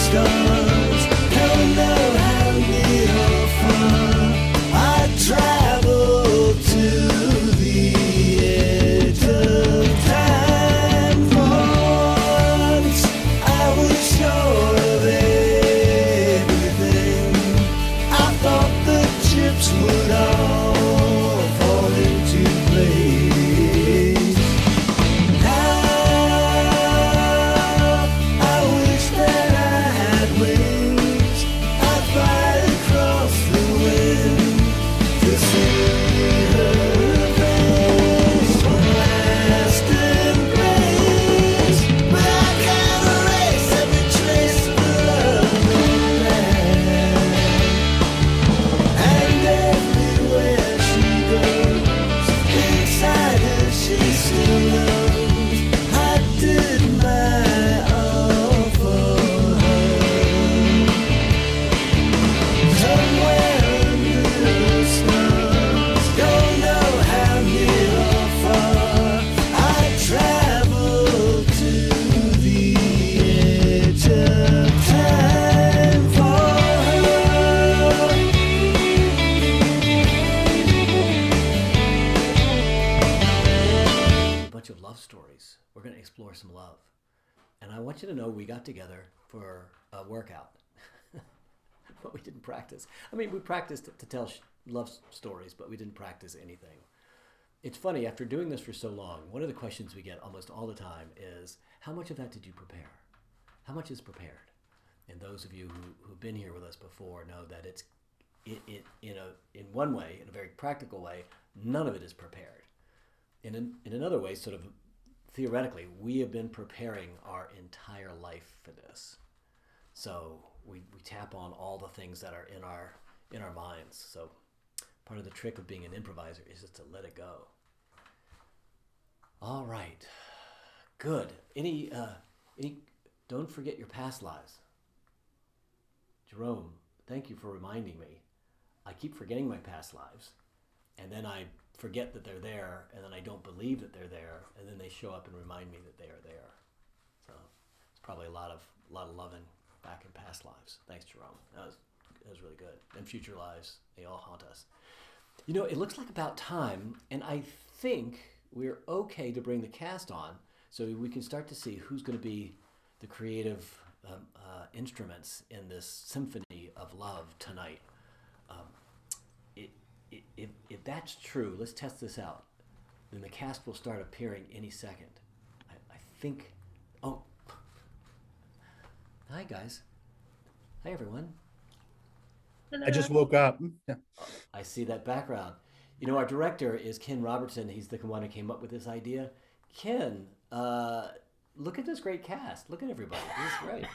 stars. Don't know how near or far I travel to the edge of time. For once I was sure of everything. I thought the chips would all fall into place. Now I wish that I had wings. I'd fly across the wind to see her face, one last embrace. But I can't erase every trace of the love we had. And everywhere she goes, inside her she still knows I did my all for her. Somewhere under the stars, don't know how near or far I travel to the edge of time for her. A bunch of love stories. We're going to explore some love. And I want you to know we got together for a workout, but we didn't practice. I mean, we practiced to tell love stories, but we didn't practice anything. It's funny, after doing this for so long, one of the questions we get almost all the time is, how much of that did you prepare? How much is prepared? And those of you who've been here with us before know that in one way, in a very practical way, none of it is prepared. In another way, sort of theoretically, we have been preparing our entire life for this. So we tap on all the things that are in our minds. So part of the trick of being an improviser is just to let it go. All right, good. Any don't forget your past lives. Jerome, thank you for reminding me. I keep forgetting my past lives, and then I forget that they're there, and then I don't believe that they're there, and then they show up and remind me that they are there. So it's probably a lot of loving back in past lives. Thanks, Jerome. That was really good. And future lives, they all haunt us. You know, it looks like about time, and I think we're okay to bring the cast on, so we can start to see who's going to be the creative instruments in this symphony of love tonight. If that's true, let's test this out. Then the cast will start appearing any second. I think. Oh, hi guys. Hi everyone. I just woke up. Yeah. I see that background. You know, our director is Ken Robertson. He's the one who came up with this idea. Ken, look at this great cast. Look at everybody. This is great.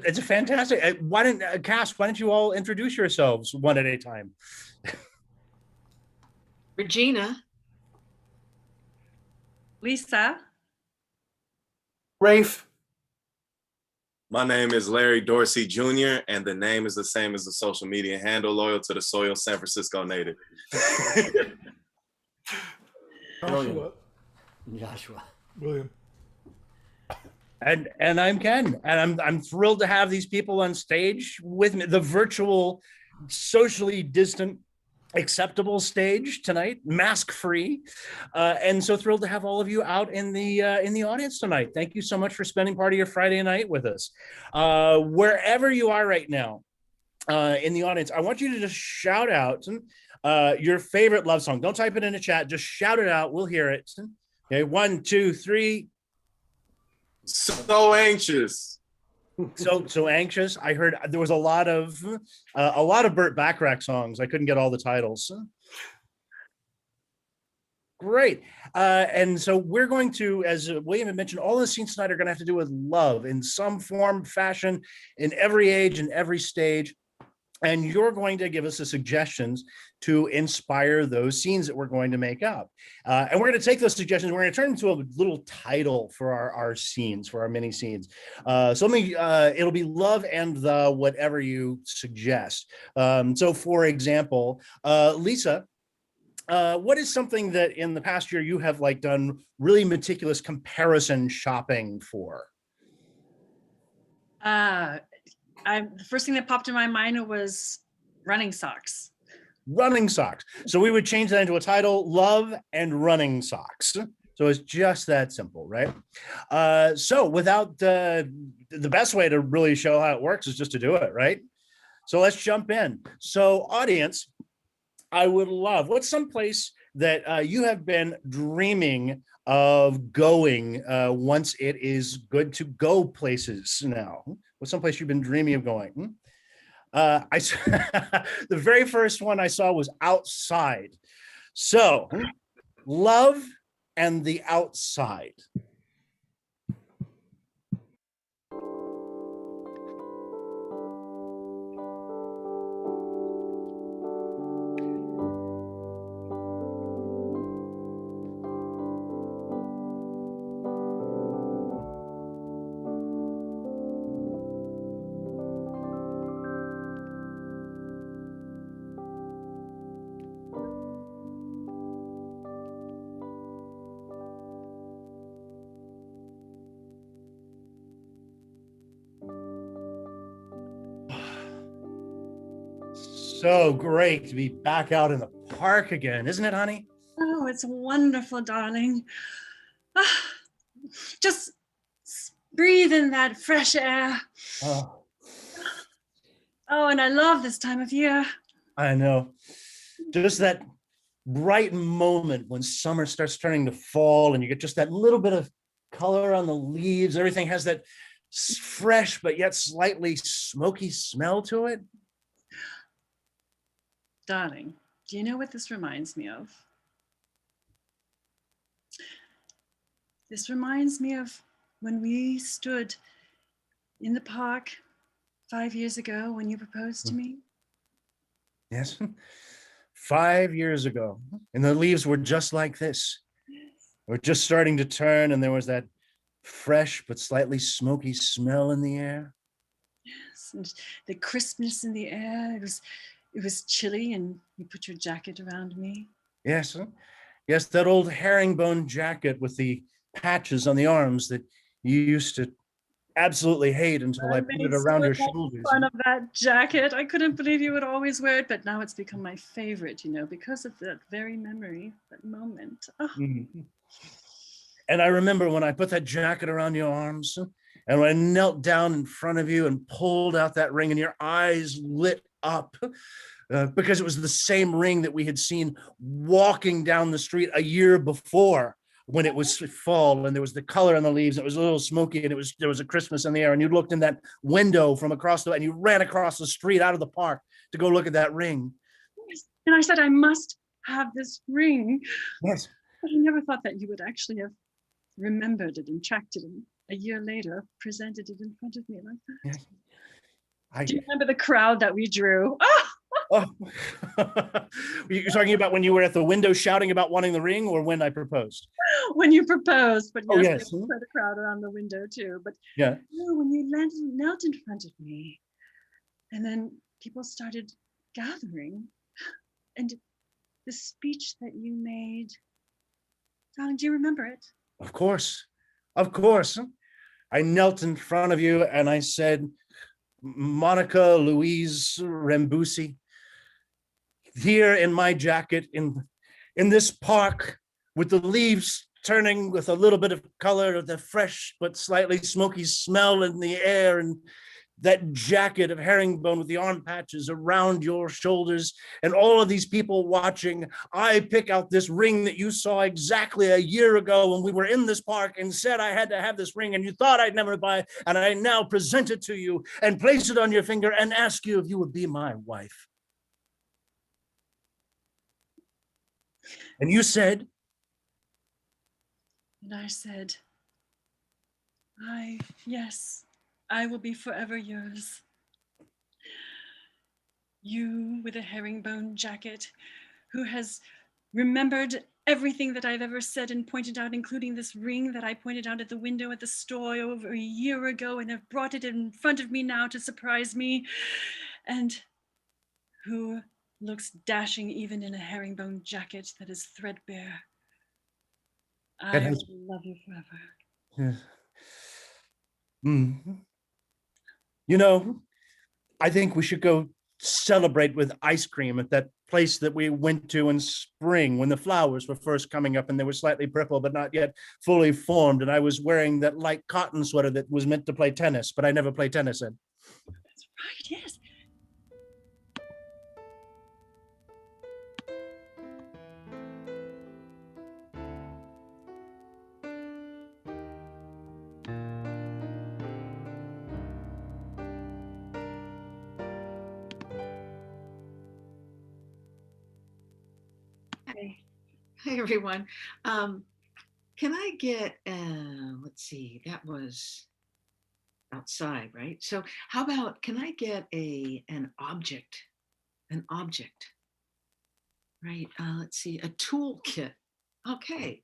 It's a fantastic. Why don't you all introduce yourselves one at a time? Regina. Lisa. Rafe. My name is Larry Dorsey Jr., and the name is the same as the social media handle, loyal to the soil, San Francisco native. Joshua. William. And I'm Ken, and I'm thrilled to have these people on stage with me, the virtual, socially distant, acceptable stage tonight, mask free, and so thrilled to have all of you out in the audience tonight. Thank you so much for spending part of your Friday night with us. Wherever you are right now in the audience, I want you to just shout out your favorite love song. Don't type it in the chat, just shout it out. We'll hear it. Okay, 1, 2, 3. So anxious. So anxious. I heard there was a lot of Burt Bacharach songs. I couldn't get all the titles. Great. And so we're going to, as William had mentioned, all the scenes tonight are going to have to do with love in some form, fashion, in every age and every stage. And you're going to give us the suggestions to inspire those scenes that we're going to make up. And we're going to take those suggestions, we're going to turn into a little title for our scenes, for our mini scenes. It'll be love and the whatever you suggest. So for example, Lisa, what is something that in the past year you have done really meticulous comparison shopping for? The first thing that popped in my mind was running socks. Running socks. So we would change that into a title, Love and Running Socks. So it's just that simple, right? So without the best way to really show how it works is just to do it, right? So let's jump in. So audience, I would love, what's some place that you have been dreaming of going once it is good to go places now? What's some place you've been dreaming of going? The very first one I saw was outside. So love and the outside. So great to be back out in the park again, isn't it, honey? Oh, it's wonderful, darling. Ah, just breathe in that fresh air. Oh, Oh, and I love this time of year. I know. Just that bright moment when summer starts turning to fall and you get just that little bit of color on the leaves. Everything has that fresh but yet slightly smoky smell to it. Darling, do you know what this reminds me of? This reminds me of when we stood in the park 5 years ago when you proposed to me. Yes. 5 years ago. And the leaves were just like this. We're just starting to turn, and there was that fresh but slightly smoky smell in the air. Yes, and the crispness in the air. It was chilly, and you put your jacket around me. Yes. Yes, that old herringbone jacket with the patches on the arms that you used to absolutely hate until I put made it around so your much shoulders. fun of that jacket. I couldn't believe you would always wear it, but now it's become my favorite, because of that very memory, that moment. Oh. Mhm. And I remember when I put that jacket around your arms and when I knelt down in front of you and pulled out that ring and your eyes lit up because it was the same ring that we had seen walking down the street a year before when it was fall and there was the color on the leaves. It was a little smoky and there was a Christmas in the air. And you looked in that window from across and you ran across the street out of the park to go look at that ring. And I said, I must have this ring. Yes. But I never thought that you would actually have remembered it and tracked it and a year later presented it in front of me like that. Yes. Do you remember the crowd that we drew? Oh, you're talking about when you were at the window shouting about wanting the ring, or when I proposed? When you proposed, but Oh, yes, yes. there was a crowd around the window too. But Yeah. when you knelt in front of me, and then people started gathering, and the speech that you made, darling, do you remember it? Of course. Of course. I knelt in front of you and I said, Monica Louise Rambusi, here in my jacket in this park with the leaves turning with a little bit of color of the fresh but slightly smoky smell in the air, and that jacket of herringbone with the arm patches around your shoulders and all of these people watching, I pick out this ring that you saw exactly a year ago when we were in this park and said I had to have this ring and you thought I'd never buy it, and I now present it to you and place it on your finger and ask you if you would be my wife. And you said? And I said, yes, I will be forever yours. You with a herringbone jacket, who has remembered everything that I've ever said and pointed out, including this ring that I pointed out at the window at the store over a year ago and have brought it in front of me now to surprise me, and who looks dashing even in a herringbone jacket that is threadbare. I will love you forever. Yes. Mm-hmm. You know, I think we should go celebrate with ice cream at that place that we went to in spring when the flowers were first coming up and they were slightly purple but not yet fully formed. And I was wearing that light cotton sweater that was meant to play tennis, but I never play tennis in. That's right, yes. Hi. Hi, everyone. Can I get, let's see, that was outside, right? So how about, can I get an object, right? Let's see, a toolkit. Okay.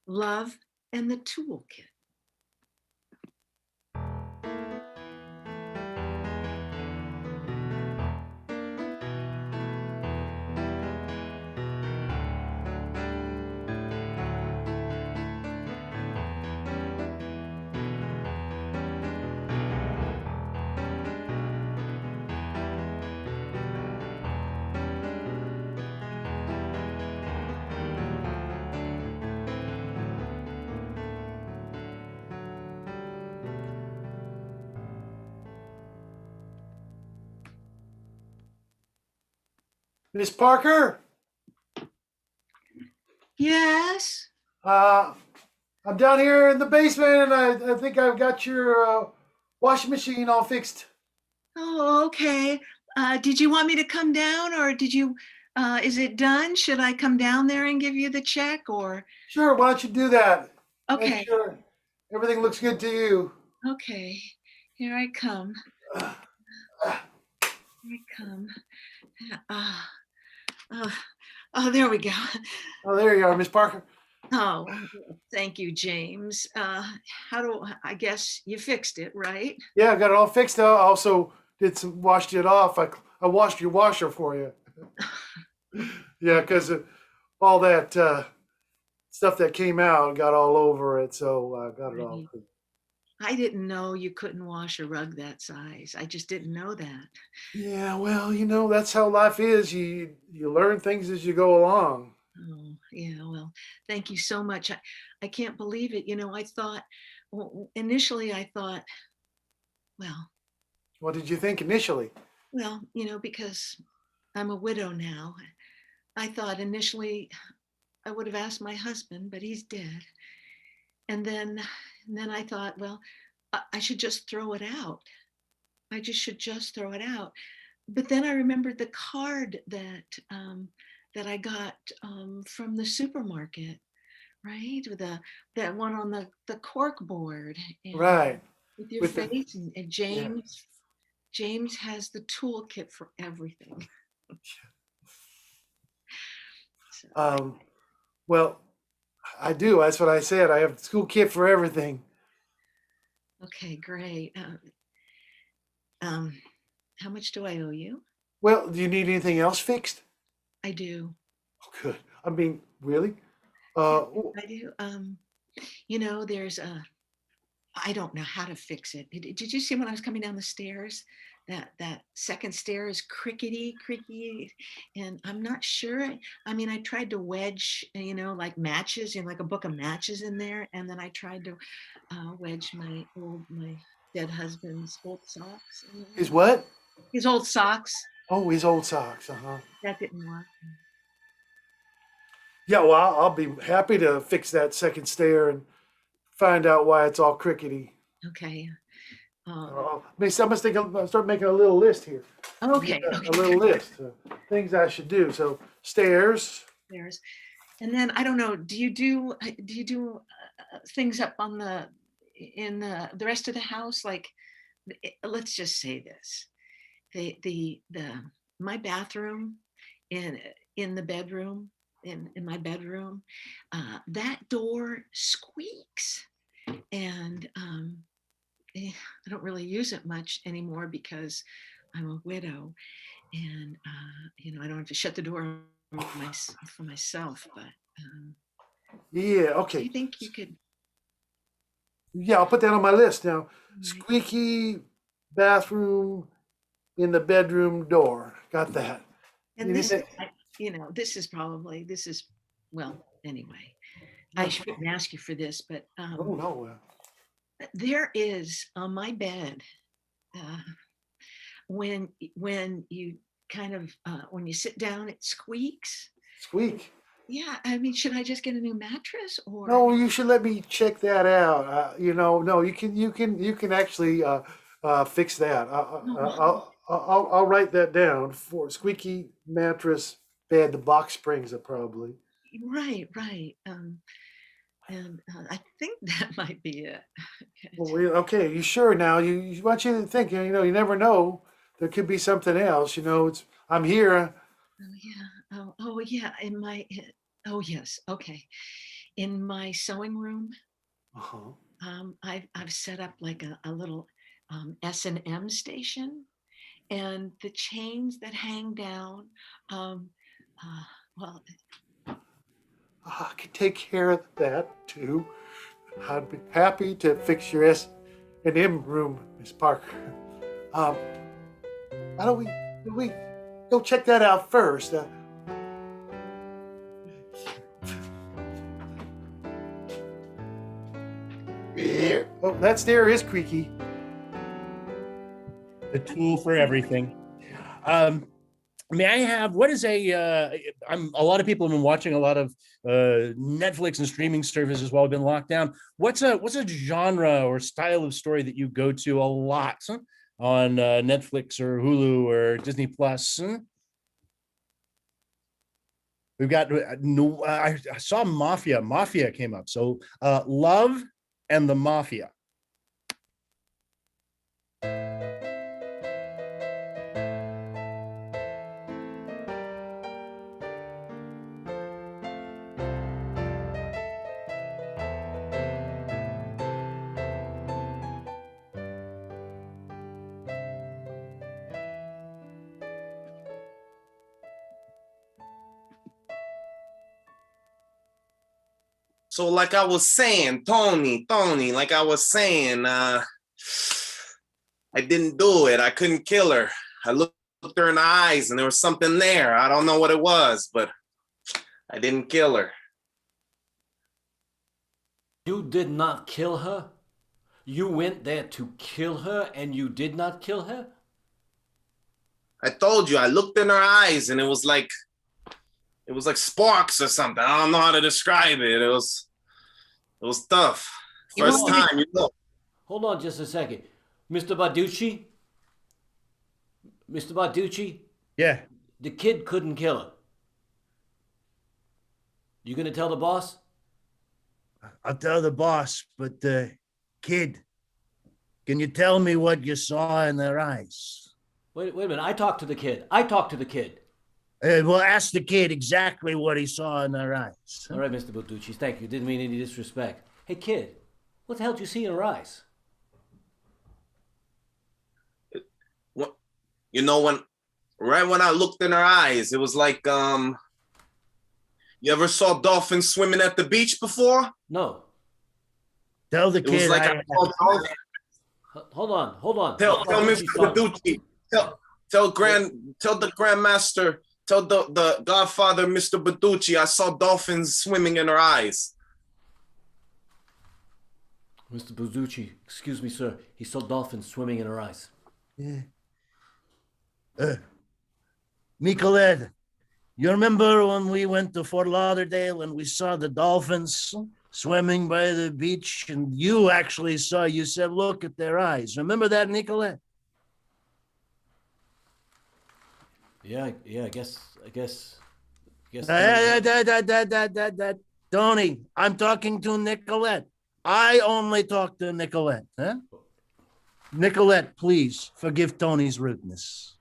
Love and the toolkit. Miss Parker, Yes. I'm down here in the basement, and I think I've got your washing machine all fixed. Oh, okay. Did you want me to come down or is it done? Should I come down there and give you the check or? Sure, why don't you do that? Okay. Make sure everything looks good to you. Okay. Here I come. Here I come. Ah, oh, there we go. Oh, there you are, Miss Parker. Oh, thank you, James. I guess you fixed it, right? Yeah, I got it all fixed. I also washed it off. I washed your washer for you. Yeah, because all that stuff that came out got all over it, so I got it all. Right. I didn't know you couldn't wash a rug that size. I just didn't know that. Yeah, well, that's how life is. You learn things as you go along. Oh, yeah, well, thank you so much. I can't believe it. Initially I thought, well, What did you think initially? because I'm a widow now, I thought initially I would have asked my husband, but he's dead. And then I thought, well, I should just throw it out. I should just throw it out. But then I remembered the card that I got from the supermarket, right? With that one on the cork board, and Right. with your With the face, and James has the toolkit for everything. So, Well, I do. That's what I said. I have a school kit for everything. okay, great. How much do I owe you? Well, do you need anything else fixed? I do. Oh, good. I mean, really? Yeah, Oh, I do. There's I don't know how to fix it. Did you see when I was coming down the stairs? That second stair is crickety, and I'm not sure. I mean, I tried to wedge, like matches, like a book of matches in there, and then I tried to wedge my dead husband's old socks in his there. what? His old socks. Oh, his old socks. Uh-huh. That didn't work. Yeah, well, I'll be happy to fix that second stair and find out why it's all crickety. Okay. I must think I'll start making a little list here. Okay. A little list of things I should do. So stairs. There's, and then I don't know. Do you do things up on in the rest of the house? Like, let's just say this: the my bathroom in the bedroom in my bedroom, that door squeaks, and I don't really use it much anymore because I'm a widow, and I don't have to shut the door for myself. But Yeah, do okay. you think you could? Yeah, I'll put that on my list now. Right. Squeaky bathroom in the bedroom door. Got that. And You this, didn't- this is, well, anyway, I shouldn't ask you for this, but Oh, no. there is on my bed, uh, when you kind of, when you sit down, it squeaks. Squeak. Yeah, I mean, should I just get a new mattress or? No, you should let me check that out. No, you can actually fix that. I'll write that down for squeaky mattress bed. The box springs are probably. Right. And I think that might be it. Well, okay, you sure now? You want you to think. You never know. There could be something else. I'm here. Oh yeah. Oh yeah. Oh yes. Okay. In my sewing room, Uh-huh. I've set up like a little S&M station, and the chains that hang down. Well, I can take care of that too. I'd be happy to fix your S&M room, Miss Parker. Why don't we go check that out first? Oh, that stair is creaky. The tool for everything. May I have, what is a lot of people have been watching a lot of Netflix and streaming services while we've been locked down. What's a genre or style of story that you go to a lot on Netflix or Hulu or Disney Plus? We've got, I saw Mafia came up. So Love and the Mafia. So like I was saying, Tony, like I was saying, I didn't do it. I couldn't kill her. I looked her in the eyes and there was something there. I don't know what it was, but I didn't kill her. You did not kill her? You went there to kill her and you did not kill her? I told you, I looked in her eyes and it was like sparks or something. I don't know how to describe it. It was tough. First time, Hold on just a second. Mr. Barducci? Mr. Barducci? Yeah. The kid couldn't kill her. You gonna tell the boss? I'll tell the boss, but kid, can you tell me what you saw in their eyes? Wait a minute. I talked to the kid. Well, ask the kid exactly what he saw in their eyes. All right, Mr. Barducci. Thank you. Didn't mean any disrespect. Hey, kid, what the hell did you see in her eyes? Right when I looked in her eyes, it was like, you ever saw dolphins swimming at the beach before? No. Tell the It was kid. like I saw dolphins. Hold on. Tell Mr. Barducci. Tell the Grandmaster. Tell the Godfather, Mr. Barducci. I saw dolphins swimming in her eyes. Mr. Barducci, excuse me, sir. He saw dolphins swimming in her eyes. Yeah. Nicolette, you remember when we went to Fort Lauderdale and we saw the dolphins swimming by the beach, and you actually you said, look at their eyes. Remember that, Nicolette? Yeah, I guess. Tony, I'm talking to Nicolette. I only talk to Nicolette. Huh? Nicolette, please forgive Tony's rudeness.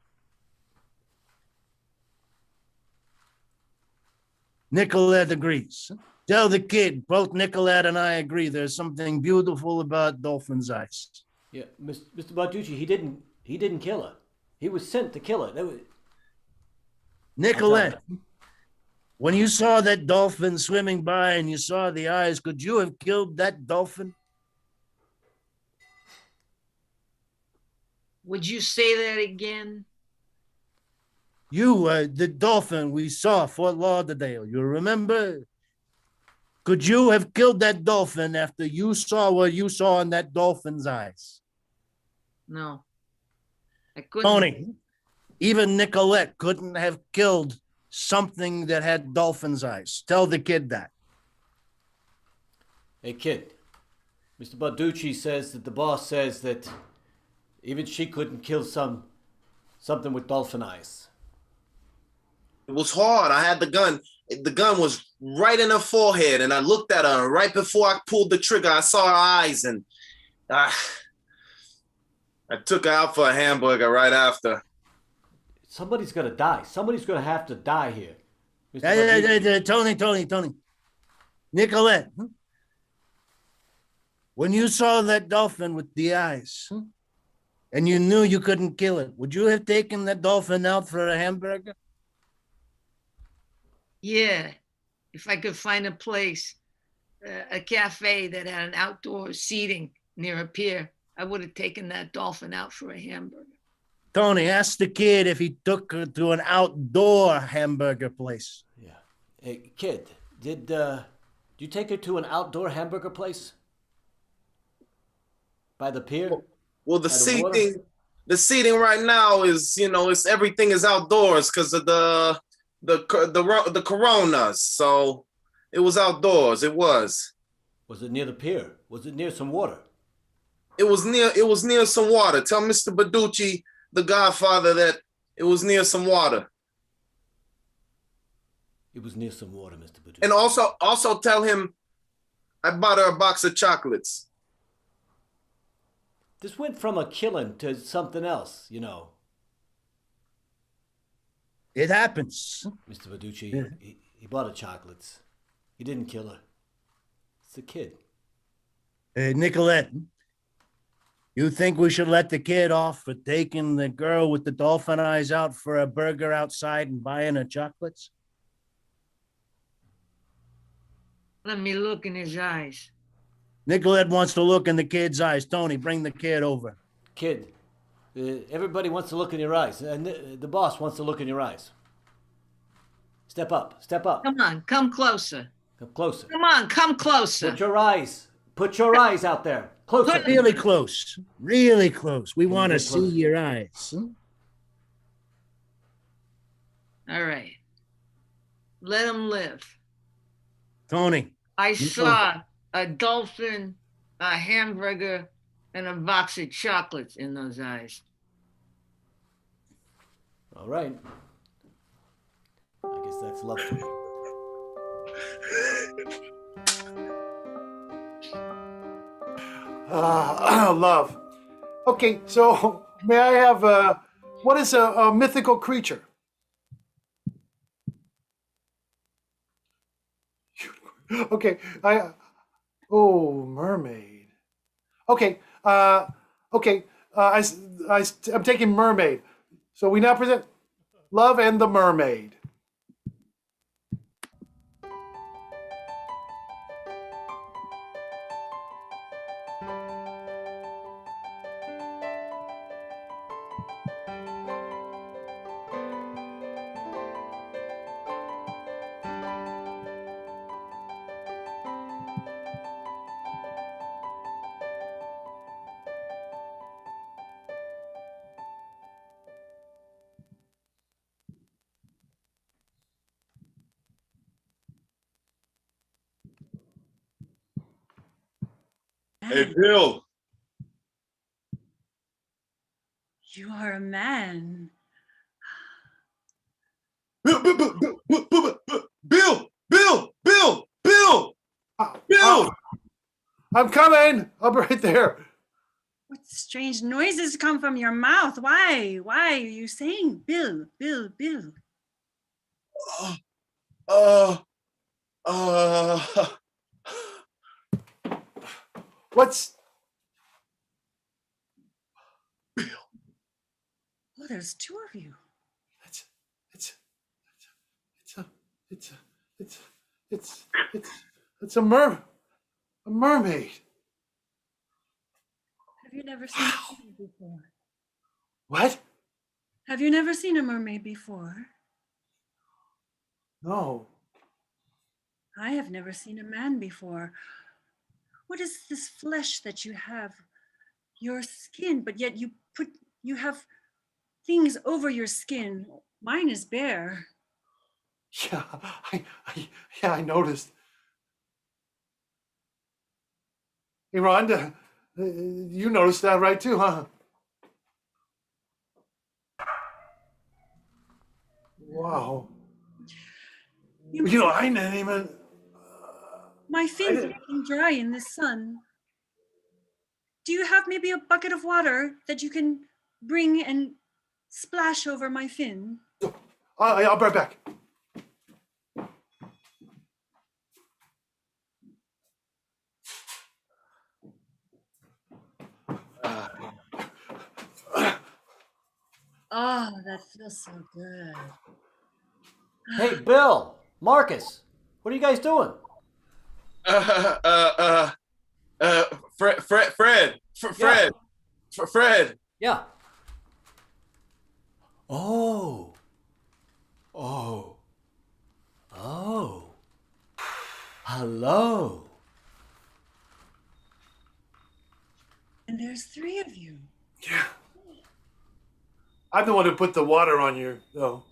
Nicolette agrees. Tell the kid, both Nicolette and I agree there's something beautiful about dolphin's eyes. Yeah, Mr. Barducci, he didn't kill her. He was sent to kill her. Nicolette, when you saw that dolphin swimming by and you saw the eyes, could you have killed that dolphin? Would you say that again? You, the dolphin we saw Fort Lauderdale, you remember? Could you have killed that dolphin after you saw what you saw in that dolphin's eyes? No. I couldn't. Tony, even Nicolette couldn't have killed something that had dolphin's eyes. Tell the kid that. Hey, kid. Mr. Barducci says that the boss says that even she couldn't kill something with dolphin eyes. It was hard. I had the gun. The gun was right in her forehead, and I looked at her. And right before I pulled the trigger, I saw her eyes, and I took her out for a hamburger right after. Somebody's gonna die. Somebody's gonna have to die here. Mr. Tony. Nicolette, when you saw that dolphin with the eyes, and you knew you couldn't kill it, would you have taken that dolphin out for a hamburger? Yeah, if I could find a place, a cafe that had an outdoor seating near a pier, I would have taken that dolphin out for a hamburger. Tony, ask the kid if he took her to an outdoor hamburger place. Yeah. Hey, kid, did you take her to an outdoor hamburger place? By the pier? Well, the By the water? seating right now is, it's everything is outdoors because of the coronas. So it was outdoors. It was. Was it near the pier? Was it near some water? It was near some water. Tell Mr. Baducci, the Godfather, that it was near some water. It was near some water, Mr. Baducci. And also tell him I bought her a box of chocolates. This went from a killing to something else, you know. It happens. Mr. Baducci, he bought her chocolates. He didn't kill her. It's a kid. Nicolette, you think we should let the kid off for taking the girl with the dolphin eyes out for a burger outside and buying her chocolates? Let me look in his eyes. Nicolette wants to look in the kid's eyes. Tony, bring the kid over. Kid, everybody wants to look in your eyes. And the boss wants to look in your eyes. Step up. Step up. Come on, come closer. Come closer. Come on, come closer. Put your eyes out there. Closer. Really close. Really close. We want to get see closer? your eyes. All right. Let him live. Tony, I saw a dolphin, a hamburger, and a box of chocolates in those eyes. All right. I guess that's love for you. Love. Okay, so may I have what is a mythical creature? Okay, mermaid. Okay, I'm taking mermaid. So we now present Love and the Mermaid. Hey, Bill. You are a man. Bill. I'm coming. I'll be right there. What strange noises come from your mouth? Why? Why are you saying Bill, Bill, Bill? What's Oh, there's two of you. it's a mermaid. Have you never seen me before? What? Have you never seen a mermaid before? No. I have never seen a man before. What is this flesh that you have? Your skin, but yet you have things over your skin. Mine is bare. Yeah, I noticed. Hey, Rhonda, you noticed that right too, huh? Wow. You You must, know, I didn't even. my fins are getting dry in the sun. Do you have maybe a bucket of water that you can bring and splash over my fin? I'll be right back. Oh, that feels so good. Hey, Bill, Marcus, what are you guys doing? Uh, uh, uh, Fred. Yeah. Oh. Oh. Oh. Hello. And there's 3 of you. Yeah. I'm the one who put the water on you, though.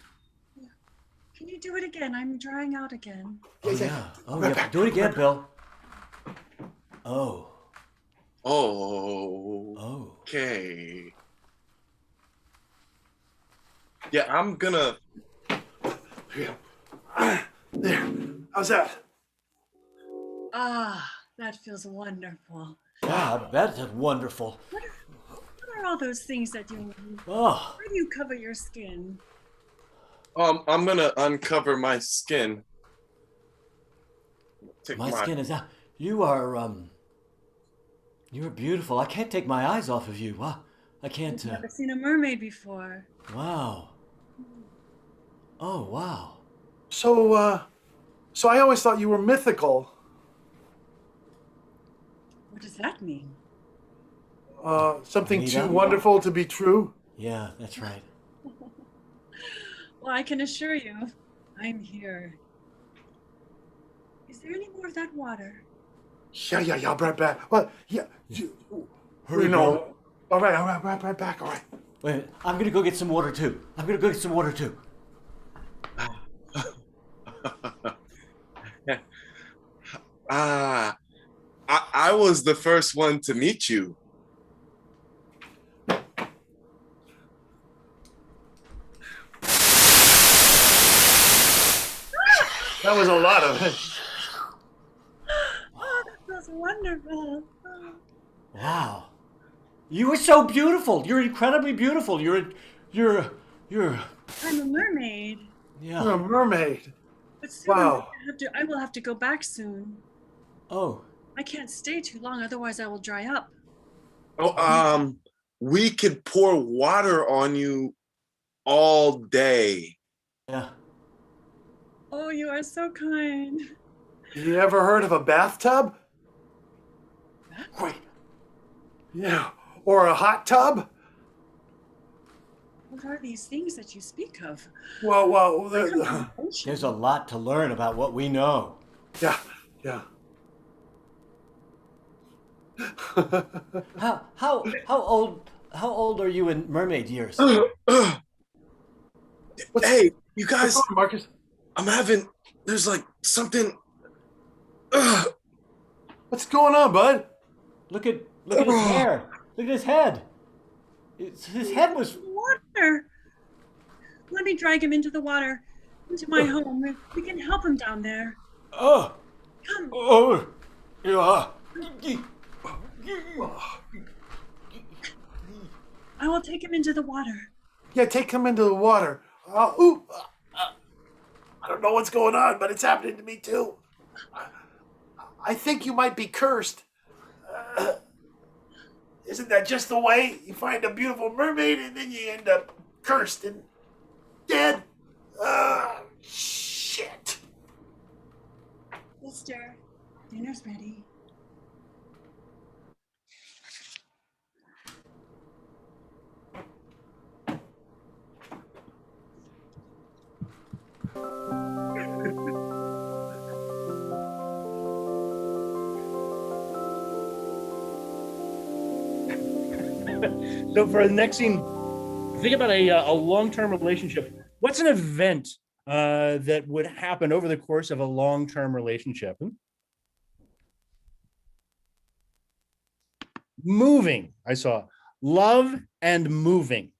Can you do it again? I'm drying out again. Oh, Yeah. yeah. Oh, Right yeah. back. Do it again, Bill. Oh. Oh. Oh. Okay. Yeah, I'm gonna. Yeah. There. How's that? Ah, that feels wonderful. Yeah, I bet it's wonderful. What are all those things that you, Oh. where do you cover your skin? I'm gonna uncover my skin. Take My skin is out. You're beautiful. I can't take my eyes off of you. Wow. I can't. I've never seen a mermaid before. Wow. Oh, wow. So I always thought you were mythical. What does that mean? Something Made too up? wonderful to be true. Yeah, that's right. Well, I can assure you, I'm here. Is there any more of that water? Yeah, I'll be right back. Well, yeah, Hurry, you know. Bill. All right, right back. All right. Wait a minute. I'm gonna go get some water too. Ah, I was the first one to meet you. That was a lot of it. Oh, that feels wonderful. Oh. Wow. You are so beautiful. You're incredibly beautiful. You're. I'm a mermaid. Yeah. You're a mermaid. But soon Wow. I will have to go back soon. Oh. I can't stay too long, otherwise I will dry up. Oh, we could pour water on you all day. Yeah. Oh, you are so kind. You ever heard of a bathtub? Wait. Yeah. Or a hot tub? What are these things that you speak of? Well, I come from the ocean. There's a lot to learn about what we know. yeah. How old are you in mermaid years? Hey, you What's guys, going on, Marcus? there's like something. What's going on, bud? Look at his hair. Look at his head. His head was. Water. Let me drag him into the water, into my home. We can help him down there. Oh. Come. Oh. Yeah. I will take him into the water. Yeah, take him into the water. I don't know what's going on, but it's happening to me too. I think you might be cursed. Isn't that just the way? You find a beautiful mermaid and then you end up cursed and dead? Shit. Sister, dinner's ready. So for the next scene, think about a long-term relationship. What's an event that would happen over the course of a long-term relationship? Moving, I saw. Love and moving.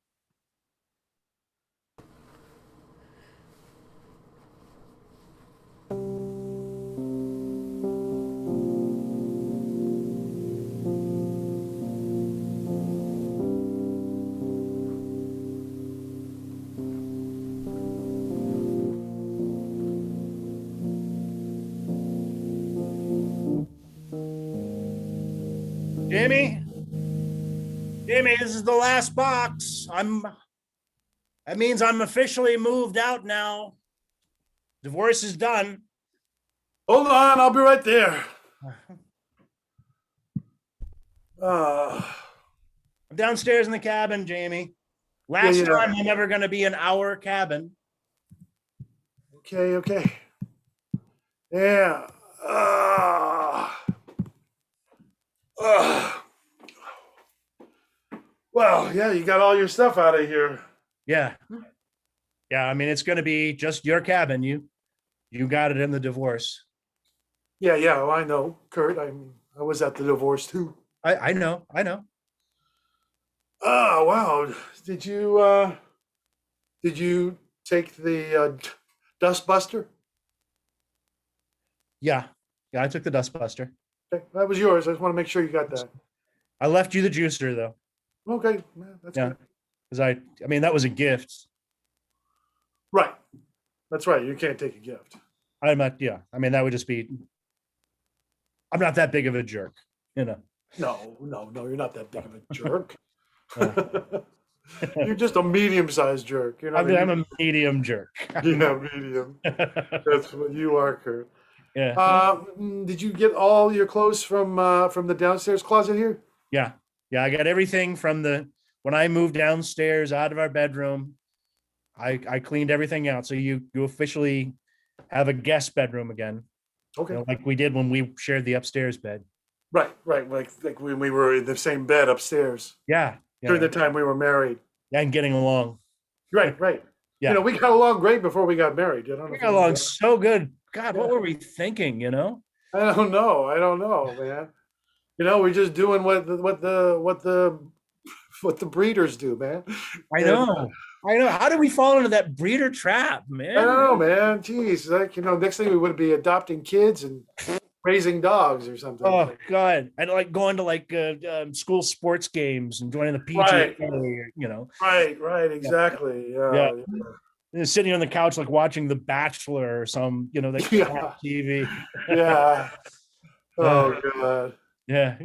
Jamie, this is the last box. That means I'm officially moved out now. Divorce is done. Hold on, I'll be right there. Uh, I'm downstairs in the cabin, Jamie. Last yeah. time I'm ever going to be in our cabin. Okay. Yeah. Well, yeah, you got all your stuff out of here. Yeah. I mean, it's going to be just your cabin. You got it in the divorce. Yeah. Well, I know, Kurt. I was at the divorce too. I know. Oh wow! Did you take the dust buster? Yeah. I took the dustbuster. Okay, that was yours. I just want to make sure you got that. I left you the juicer though. Okay, that's Yeah. good. Because I mean, that was a gift. Right. That's right. You can't take a gift. I'm not. Yeah. I mean, that would just be. I'm not that big of a jerk, you know. No, you're not that big of a jerk. You're just a medium-sized jerk. You know, I'm a medium jerk. yeah, medium. That's what you are, Kurt. Yeah. Did you get all your clothes from the downstairs closet here? Yeah. I got everything from when I moved downstairs out of our bedroom. I cleaned everything out. So you officially have a guest bedroom again. Okay. Like we did when we shared the upstairs bed. Right. Like when we were in the same bed upstairs. Yeah. During the time we were married. And getting along. Right. Yeah. You know, we got along great before we got married. You know, We got along so good. God, what were we thinking, you know? I don't know, man. You know, we're just doing what the breeders do, man. I know. How did we fall into that breeder trap, man? I don't know, man. Jeez, like, you know, next thing we would be adopting kids and raising dogs or something. Oh God! And like going to like school sports games and joining the PTA, you know. Right, exactly. Yeah. And sitting on the couch like watching The Bachelor or some, you know, that TV. Yeah. Oh God. Yeah.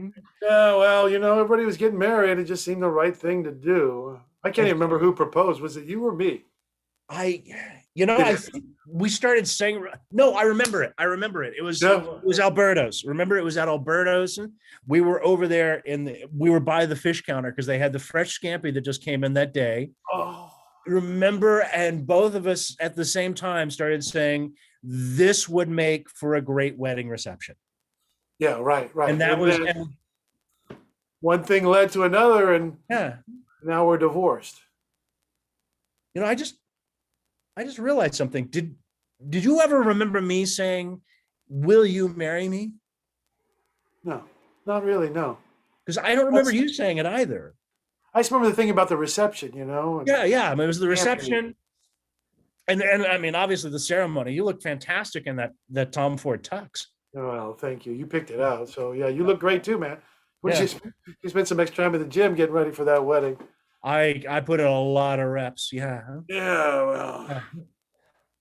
Yeah. Well, you know, everybody was getting married. It just seemed the right thing to do. I can't even remember who proposed. Was it you or me? I think we started saying, no, I remember it. It was Alberto's. Remember, it was at Alberto's. We were over there we were by the fish counter because they had the fresh scampi that just came in that day. Oh. Remember, and both of us at the same time started saying this would make for a great wedding reception. Yeah, right. And that was one thing led to another, and yeah. Now we're divorced. You know, I just realized something. Did you ever remember me saying, "Will you marry me"? No, not really. No, because I don't remember you saying it either. I just remember the thing about the reception. You know. Yeah. I mean, it was the reception, and I mean, obviously the ceremony. You look fantastic in that Tom Ford tux. Oh, well, thank you. You picked it out, so yeah, you look great too, man. Yeah. You spent some extra time at the gym getting ready for that wedding. I put in a lot of reps. Yeah. Yeah. Well.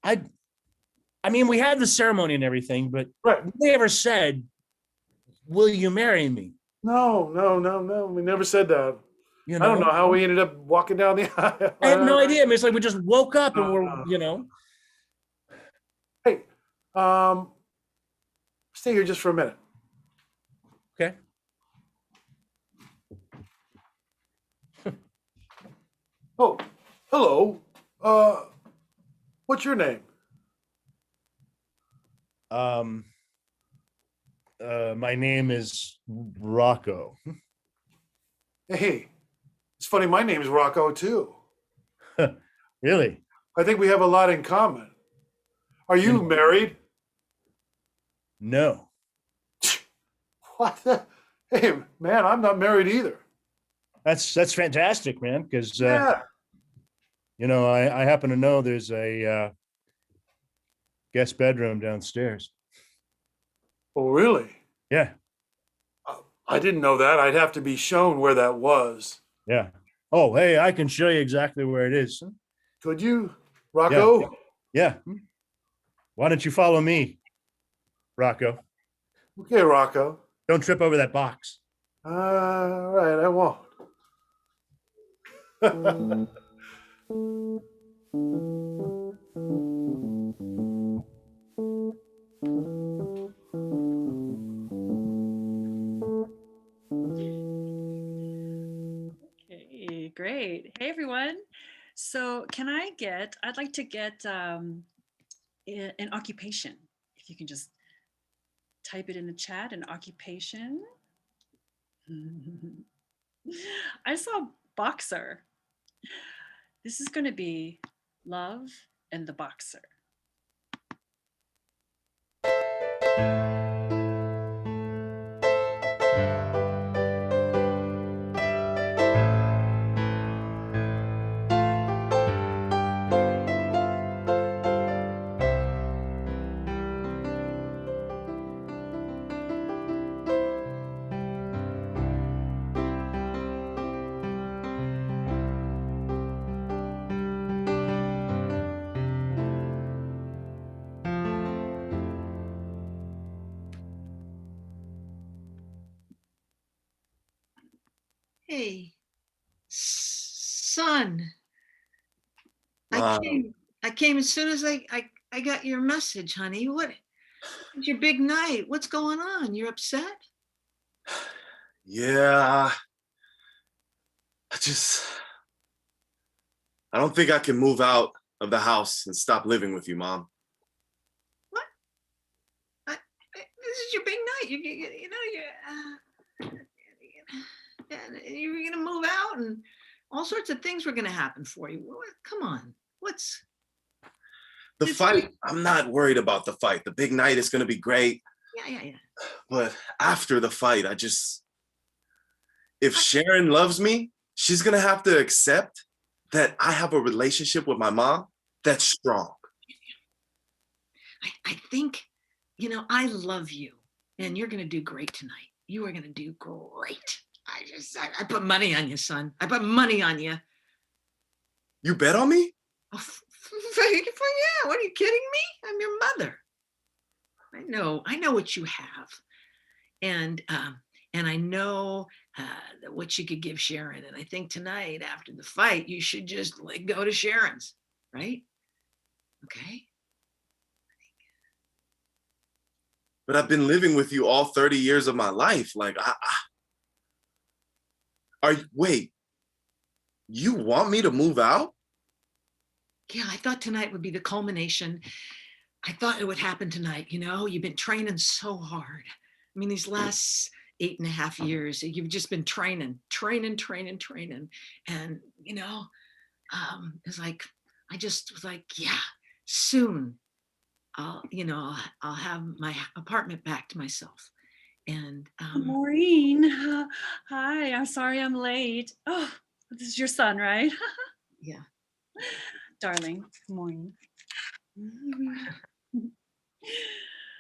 I mean, we had the ceremony and everything, but right. They ever said, "Will you marry me"? No. We never said that. You know? I don't know how we ended up walking down the aisle. I have no idea. I mean, it's like we just woke up and we're, you know. Hey, stay here just for a minute. Okay. Oh, hello. What's your name? My name is Rocco. Hey, It's funny, my name's Rocco too. Really? I think we have a lot in common. Are you married? No. What? Hey, man, I'm not married either. That's fantastic, man. Because Yeah. I happen to know there's a guest bedroom downstairs. Oh, really? Yeah, I didn't know that. I'd have to be shown where that was. yeah. Oh, hey, I can show you exactly where it is. Could you, Yeah, Rocco? yeah. Why don't you follow me, Rocco? Okay, Rocco. Don't trip over that box. All right, I won't. Okay, great. Hey, everyone. So I'd like to get an occupation. If you can just type it in the chat, an occupation. I saw boxer. This is going to be Love and the Boxer. Hey, son. Wow. I came as soon as I got your message, honey. It's your big night. What's going on? You're upset? Yeah, I don't think I can move out of the house and stop living with you, Mom. What? This is your big night. You know, you're gonna move out, and all sorts of things were gonna happen for you. Come on. What's The fight, I'm not worried about the fight. The big night is going to be great. Yeah. But after the fight, if Sharon loves me, she's going to have to accept that I have a relationship with my mom that's strong. I think, I love you, and you're gonna do great tonight. You are gonna do great. I put money on you, son. I put money on you. You bet on me? Oh, yeah, what, are you kidding me? I'm your mother. I know what you have, and I know what you could give Sharon. And I think tonight, after the fight, you should just go to Sharon's, right? Okay. But I've been living with you all 30 years of my life. Wait, you want me to move out? Yeah, I thought tonight would be the culmination. I thought it would happen tonight. You've been training so hard. I mean, these last 8.5 years, you've just been training. And, it's like, I just was like, yeah, soon I'll have my apartment back to myself. And Maureen, hi. I'm sorry I'm late. Oh, this is your son, right? yeah. Darling, good morning.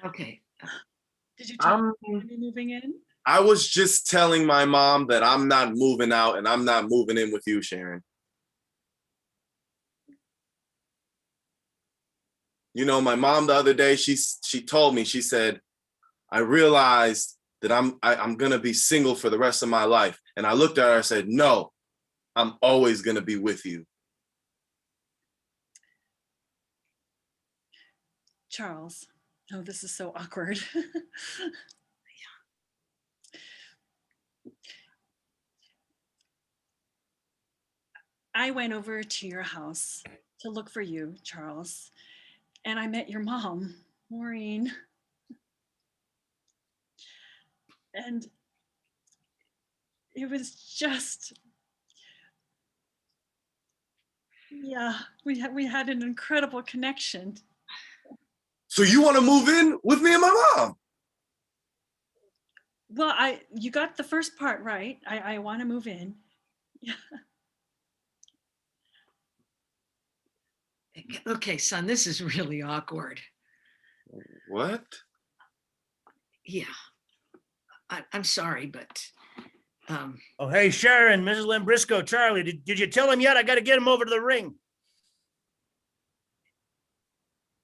Okay. Did you tell me you're moving in? I was just telling my mom that I'm not moving out and I'm not moving in with you, Sharon. My mom the other day, she told me, she said, I realized that I'm gonna be single for the rest of my life. And I looked at her and said, no, I'm always gonna be with you. Charles, oh, this is so awkward. I went over to your house to look for you, Charles, and I met your mom, Maureen. And it was just Yeah, we had an incredible connection. So you want to move in with me and my mom? Well, you got the first part right. I want to move in. Yeah. Okay, son, this is really awkward. What? Yeah, I'm sorry, but Oh, hey, Sharon, Mrs. Lambrisco, Charlie, did you tell him yet? I got to get him over to the ring.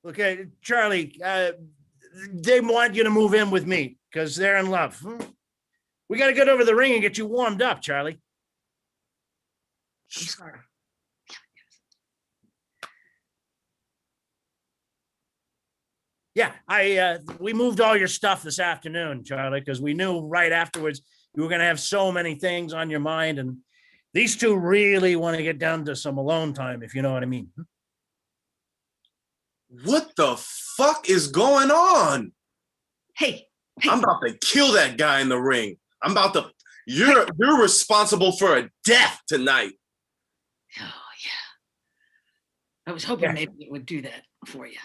Okay, Charlie, they want you to move in with me because they're in love. We got to get over to the ring and get you warmed up, Charlie. I'm sorry. Yeah, we moved all your stuff this afternoon, Charlie, because we knew right afterwards you were going to have so many things on your mind, and these two really want to get down to some alone time, if you know what I mean. What the fuck is going on? Hey, I'm about to kill that guy in the ring. I'm about to. You're responsible for a death tonight. oh yeah. I was hoping maybe it would do that for you.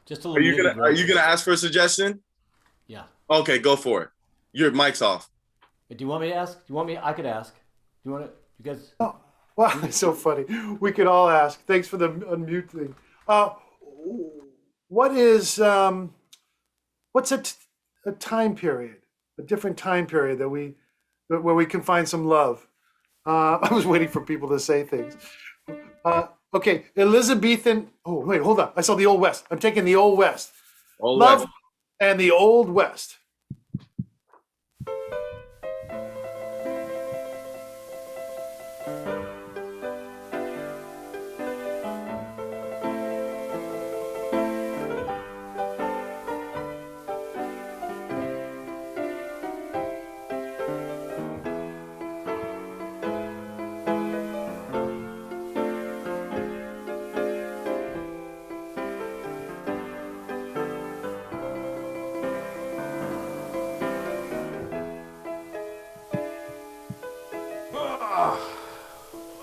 Just a Are little. you gonna ask for a suggestion? Yeah. Okay, go for it. Your mic's off. Do you want me to ask? Do you want me? I could ask. Do you want to? You guys? Oh, wow, it's so funny. We could all ask. Thanks for the unmute thing. What is what's a time period, a different time period where we can find some love? I was waiting for people to say things. Okay, Elizabethan. Oh wait, hold on. I saw the Old West. I'm taking the Old West. Old Love West. and the Old West.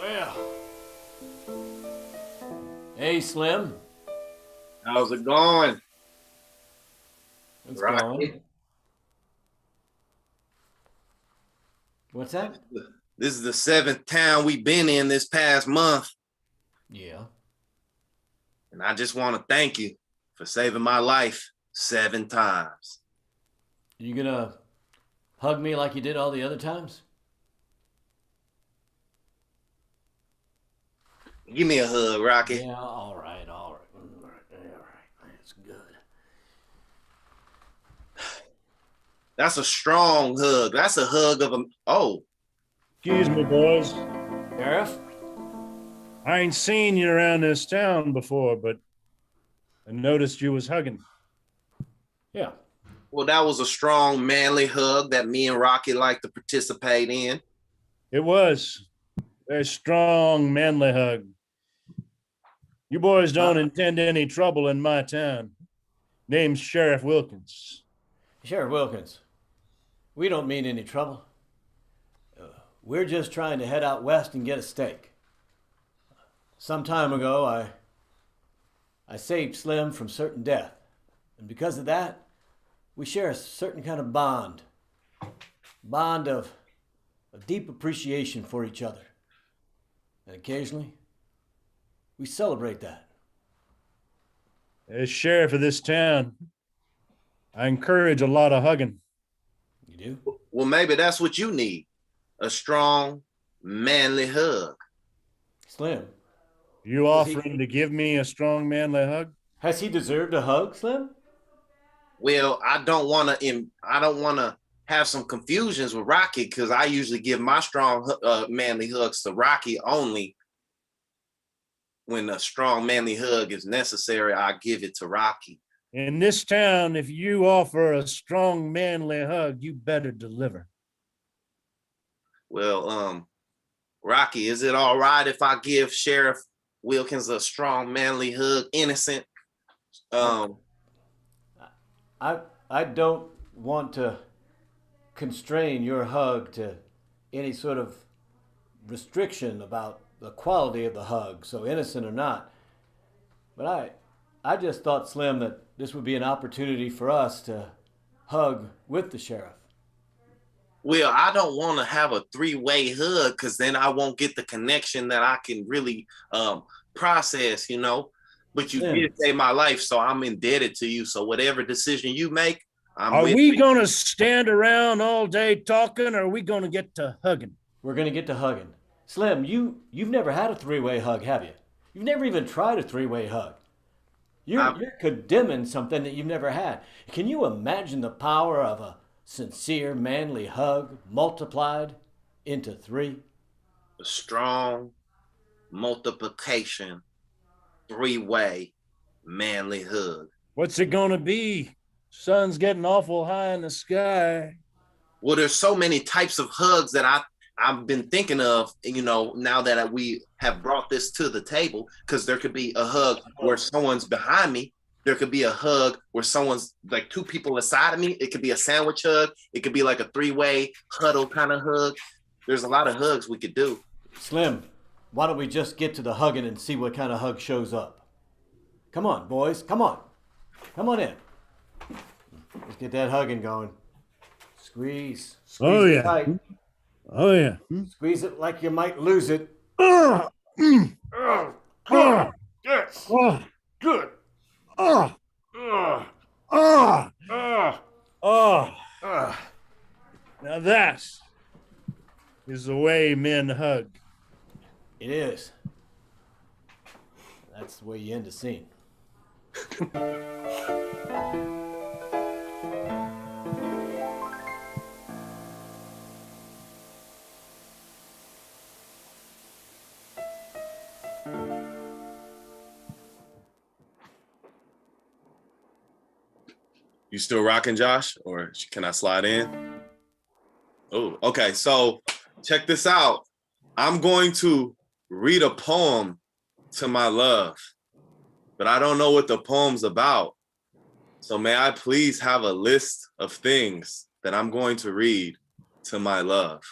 Well. Hey, Slim. How's it going? What's Rocky. going? What's that? This is the 7th town we've been in this past month, Yeah. and I just want to thank you for saving my life 7 times. You gonna hug me like you did all the other times? Give me a hug, Rocky. Yeah. All right. All right. That's good. That's a strong hug. That's a hug of a. Oh, Excuse me, boys. Sheriff. I ain't seen you around this town before, but I noticed you was hugging. Yeah. well, that was a strong, manly hug that me and Rocky like to participate in. It was a very strong, manly hug. You boys don't intend any trouble in my town. Name's Sheriff Wilkins. Sheriff Wilkins, we don't mean any trouble. We're just trying to head out west and get a steak. Some time ago, I saved Slim from certain death. And because of that, we share a certain kind of bond. Bond of deep appreciation for each other. And occasionally, we celebrate that. As sheriff of this town, I encourage a lot of hugging. You do? Well, maybe that's what you need. A strong, manly hug. Slim, You offering to give me a strong, manly hug? has he deserved a hug, Slim? Well, I don't want to have some confusions with Rocky because I usually give my strong, manly hugs to Rocky only. When a strong, manly hug is necessary, I give it to Rocky. In this town, if you offer a strong, manly hug, you better deliver. Well, Rocky, is it all right if I give Sheriff Wilkins a strong, manly hug? Innocent. I don't want to constrain your hug to any sort of restriction about the quality of the hug, so innocent or not. But I just thought, Slim, that this would be an opportunity for us to hug with the sheriff. Well, I don't want to have a three-way hug because then I won't get the connection that I can really process, you know. But you did save my life, so I'm indebted to you. So whatever decision you make, Are we going to stand around all day talking, or are we going to get to hugging? We're going to get to hugging. Slim, you've never had a three-way hug, have you? You've never even tried a three-way hug. You're condemning something that you've never had. Can you imagine the power of a sincere, manly hug multiplied into three? A strong multiplication, three-way manly hug. What's it going to be? Sun's getting awful high in the sky. Well, there's so many types of hugs that I've been thinking of, you know, now that we have brought this to the table, because there could be a hug where someone's behind me. There could be a hug where someone's like two people aside of me. It could be a sandwich hug. It could be like a three-way huddle kind of hug. There's a lot of hugs we could do. Slim, why don't we just get to the hugging and see what kind of hug shows up? Come on, boys. Come on. Come on in. Let's get that hugging going. Squeeze. Squeeze it tight. Oh, yeah. Squeeze it like you might lose it. Yes. Good. Now that is the way men hug. It is. That's the way you end a scene. You still rocking, Josh? Or can I slide in? Oh, okay. So check this out. I'm going to read a poem to my love, but I don't know what the poem's about. So may I please have a list of things that I'm going to read to my love?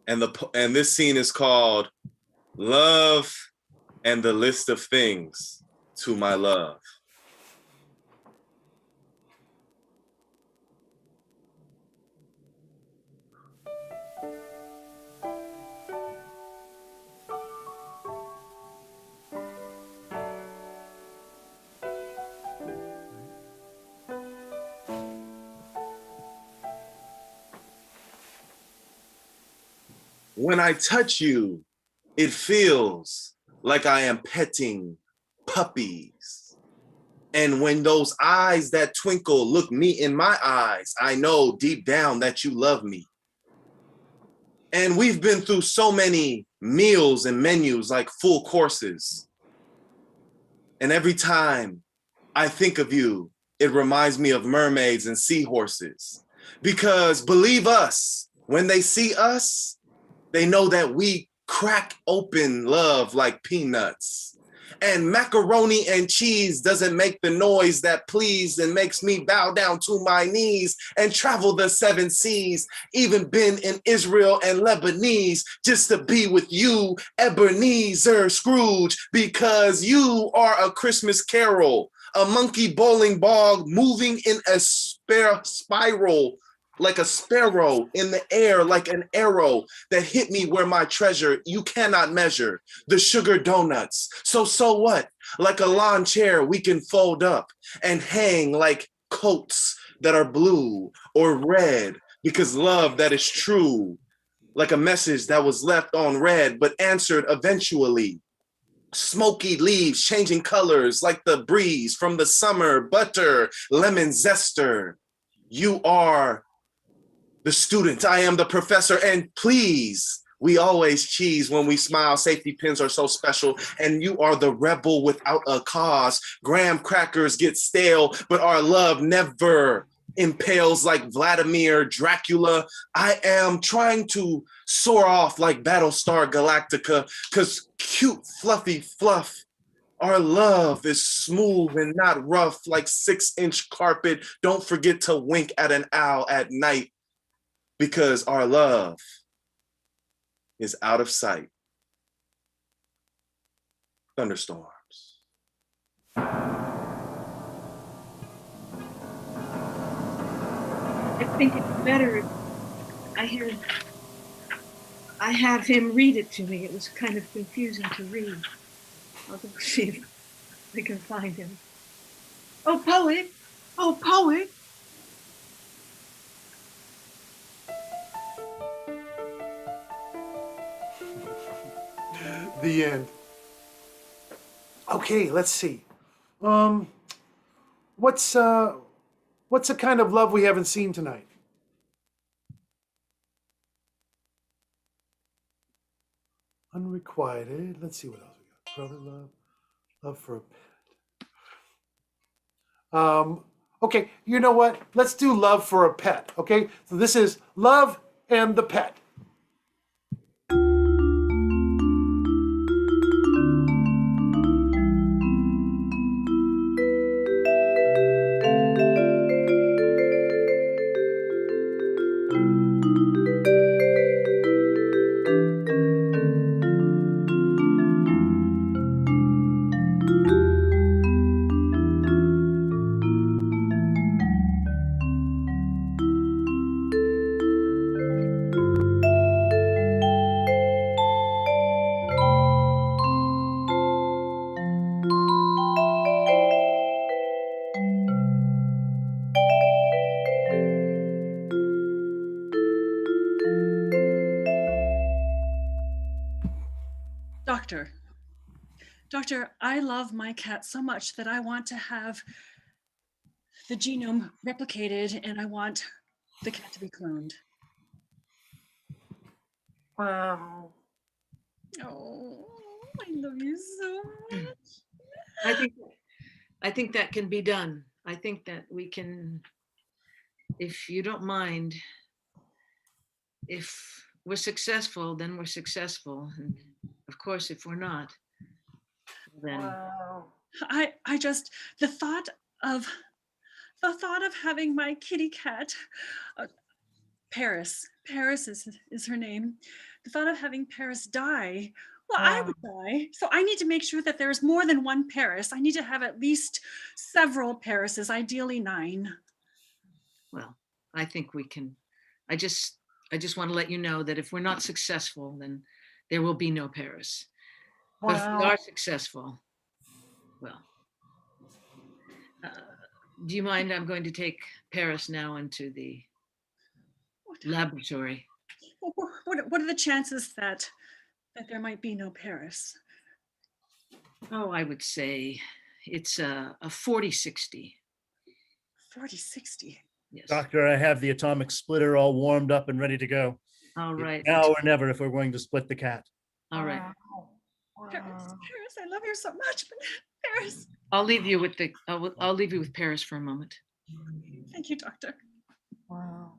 And this scene is called Love and the List of Things to My Love. When I touch you, it feels like I am petting puppies. And when those eyes that twinkle look me in my eyes, I know deep down that you love me. And we've been through so many meals and menus like full courses. And every time I think of you, it reminds me of mermaids and seahorses. Because believe us, when they see us, they know that we crack open love like peanuts. And macaroni and cheese doesn't make the noise that please and makes me bow down to my knees and travel the 7 seas, even been in Israel and Lebanese just to be with you, Ebenezer Scrooge, because you are a Christmas carol, a monkey bowling ball moving in a spiral, like a sparrow in the air, like an arrow that hit me where my treasure you cannot measure, the sugar donuts. So what? Like a lawn chair we can fold up and hang like coats that are blue or red, because love that is true, like a message that was left on red but answered eventually. Smoky leaves changing colors like the breeze from the summer, butter, lemon zester. You are the student, I am the professor, and please, we always cheese when we smile. Safety pins are so special, and you are the rebel without a cause. Graham crackers get stale, but our love never impales like Vladimir Dracula. I am trying to soar off like Battlestar Galactica, because cute, fluffy fluff. Our love is smooth and not rough like 6-inch carpet. Don't forget to wink at an owl at night, because our love is out of sight. Thunderstorms. I think it's better if I have him read it to me. It was kind of confusing to read. I'll go see if I can find him. Oh, poet! Oh, poet! The end. Okay, let's see. What's the kind of love we haven't seen tonight? Unrequited. Let's see what else we got. Brother love, love for a pet. Okay, you know what? Let's do love for a pet. Okay, so this is love and the pet. Doctor, I love my cat so much that I want to have the genome replicated, and I want the cat to be cloned. Wow. Oh, I love you so much. I think that can be done. I think that we can, if you don't mind, if we're successful, then we're successful. And of course, if we're not, then I just, the thought of having my kitty cat, Paris is her name. The thought of having Paris die, well, I would die. So I need to make sure that there's more than one Paris. I need to have at least several Parises, ideally 9. well, I think we can. I just want to let you know that if we're not successful, then there will be no Paris. But if we are successful, well, do you mind? I'm going to take Paris now into the laboratory. What are the chances that there might be no Paris? Oh, I would say it's a 40-60. 40-60. Yes. Doctor, I have the atomic splitter all warmed up and ready to go. All right. Now or never if we're going to split the cat. All right. Paris, I love you so much, but Paris. I'll leave you with I'll leave you with Paris for a moment. Thank you, Doctor. Wow.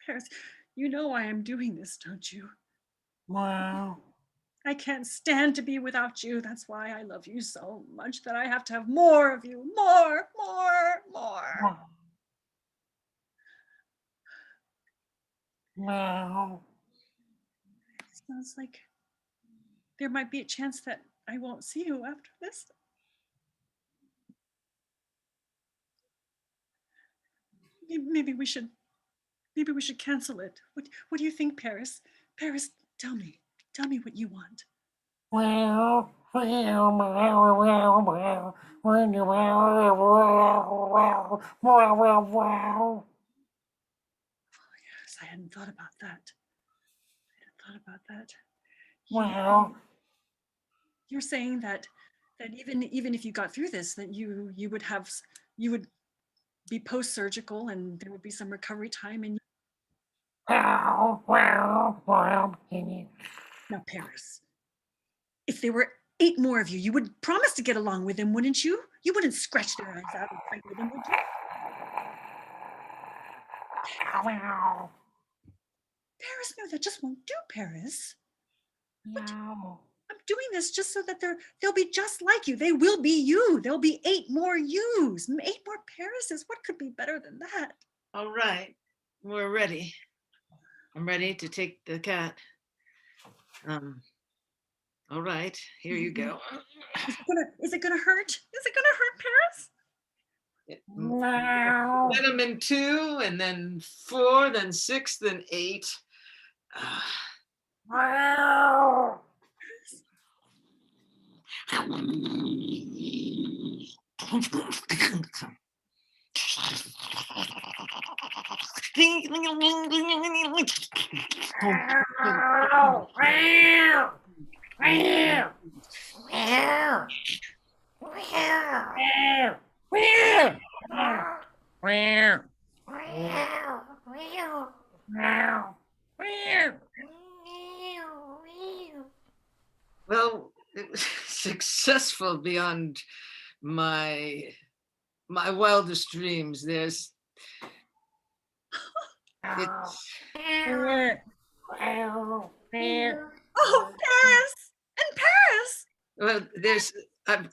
Paris, you know why I'm doing this, don't you? Wow. I can't stand to be without you. That's why I love you so much that I have to have more of you. More. Wow. Sounds like there might be a chance that I won't see you after this. Maybe we should cancel it. What do you think, Paris? Paris, tell me what you want. Yes, I hadn't thought about that. Wow. You're saying that even if you got through this, that you would be post-surgical and there would be some recovery time. And now, Paris, if there were 8 more of you, you would promise to get along with him, wouldn't you? You wouldn't scratch their eyes out and fight with them, would you? Paris, no, that just won't do, Paris. I'm doing this just so that they'll be just like you. They will be you. There'll be 8 more yous, 8 more Parises. What could be better than that? All right, we're ready. I'm ready to take the cat. All right, here you go. Is it gonna hurt? Is it gonna hurt, Paris? Let them in 2, and then 4, then 6, then 8. Well, it was successful beyond my wildest dreams. It's Oh, Paris! And Paris! well,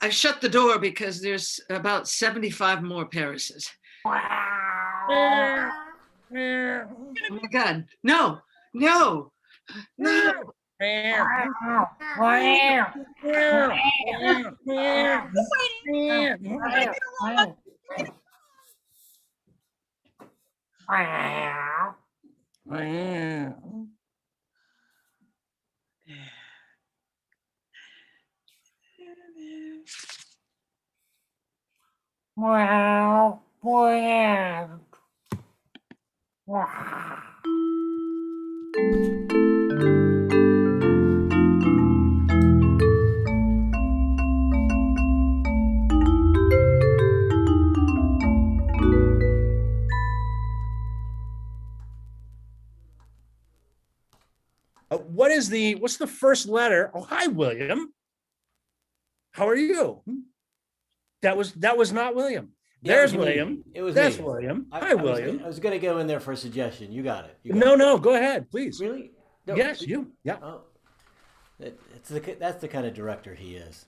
I've shut the door because there's about 75 more Parises. Oh my God! No! No! No! What's the first letter? Oh, hi, William. How are you? That was not William. Yeah, There's it was me. William. It was That's me. William. I Hi, was William. I was gonna go in there for a suggestion. You got it. You got No, it. no, go ahead, please. Really? No, Yes, you. Yeah. Oh, that's the kind of director he is.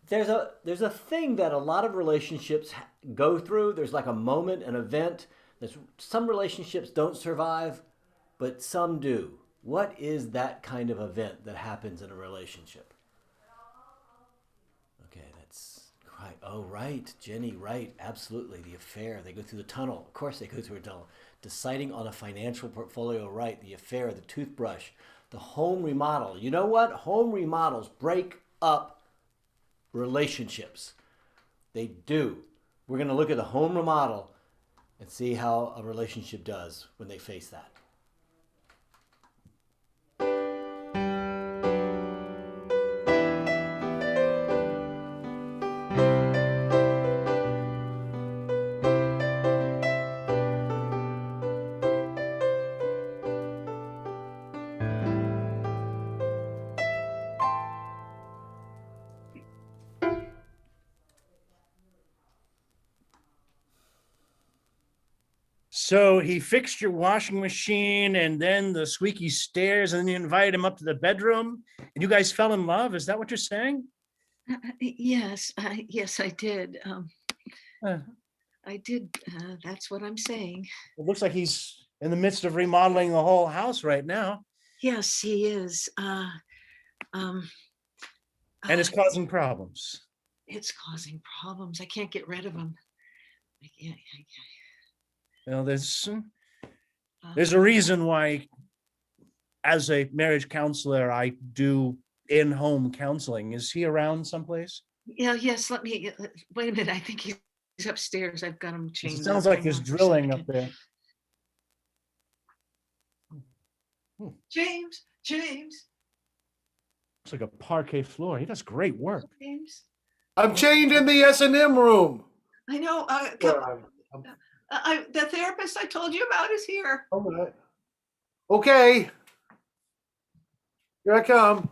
There's a thing that a lot of relationships go through. There's like a moment, an event. Some relationships don't survive, but some do. What is that kind of event that happens in a relationship? Okay, that's right. Oh, right, Jenny, right. Absolutely. The affair. They go through the tunnel. Of course they go through a tunnel. Deciding on a financial portfolio, right. The affair, the toothbrush, the home remodel. You know what? Home remodels break up relationships. They do. We're going to look at the home remodel and see how a relationship does when they face that. So he fixed your washing machine and then the squeaky stairs, and then you invited him up to the bedroom and you guys fell in love. Is that what you're saying? Yes, yes, I did. Uh, I did. That's what I'm saying. It looks like he's in the midst of remodeling the whole house right now, Yes, he is. and it's causing problems. It's causing problems. I can't get rid of him. I can't. Well, there's a reason why, as a marriage counselor, I do in-home counseling. Is he around someplace? Yeah, yes, let me, wait a minute. I think he's upstairs. I've got him chained. It sounds up. like Hang there's on for a drilling up second. there. James, It's like a parquet floor. He does great work. James. I'm chained in the S&M room. I know. The therapist I told you about is here. All right. Okay. Here I come.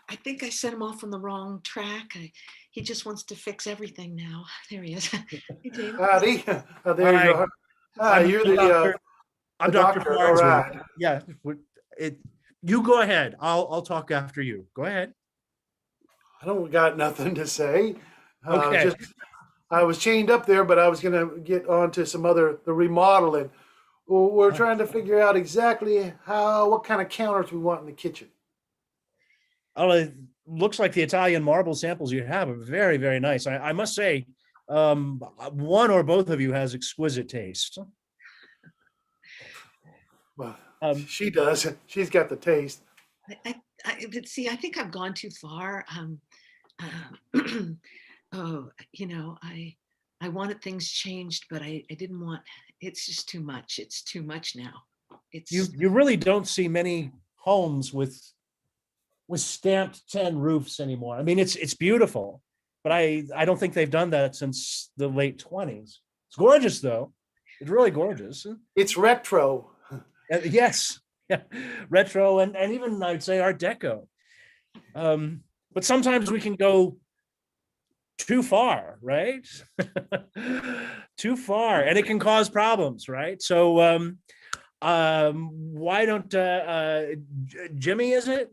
I think I set him off on the wrong track. he just wants to fix everything now. There he is. Hey, James. Howdy. Oh, there you Hi. are. Hi, you're the I'm the Dr. doctor. All Farnsworth. right. Yeah, you go ahead. I'll talk after you. Go ahead. I don't got nothing to say. Okay. Just I was chained up there, but I was gonna get on to the remodeling. Well, we're trying to figure out exactly what kind of counters we want in the kitchen. Oh, it looks like the Italian marble samples you have are very, very nice. I must say, one or both of you has exquisite taste. Well, Um, she does. She's got the taste. But see, I think I've gone too far. Oh, I wanted things changed, but I didn't want. It's just too much. It's too much now. you really don't see many homes with stamped tin roofs anymore. I mean, it's beautiful, but I don't think they've done that since the late 20s. It's gorgeous though. It's really gorgeous. It's retro. Yes, yeah, retro and even I'd say Art Deco. But sometimes we can go too far, right? Too far, and it can cause problems, right? So, why don't Jimmy? Is it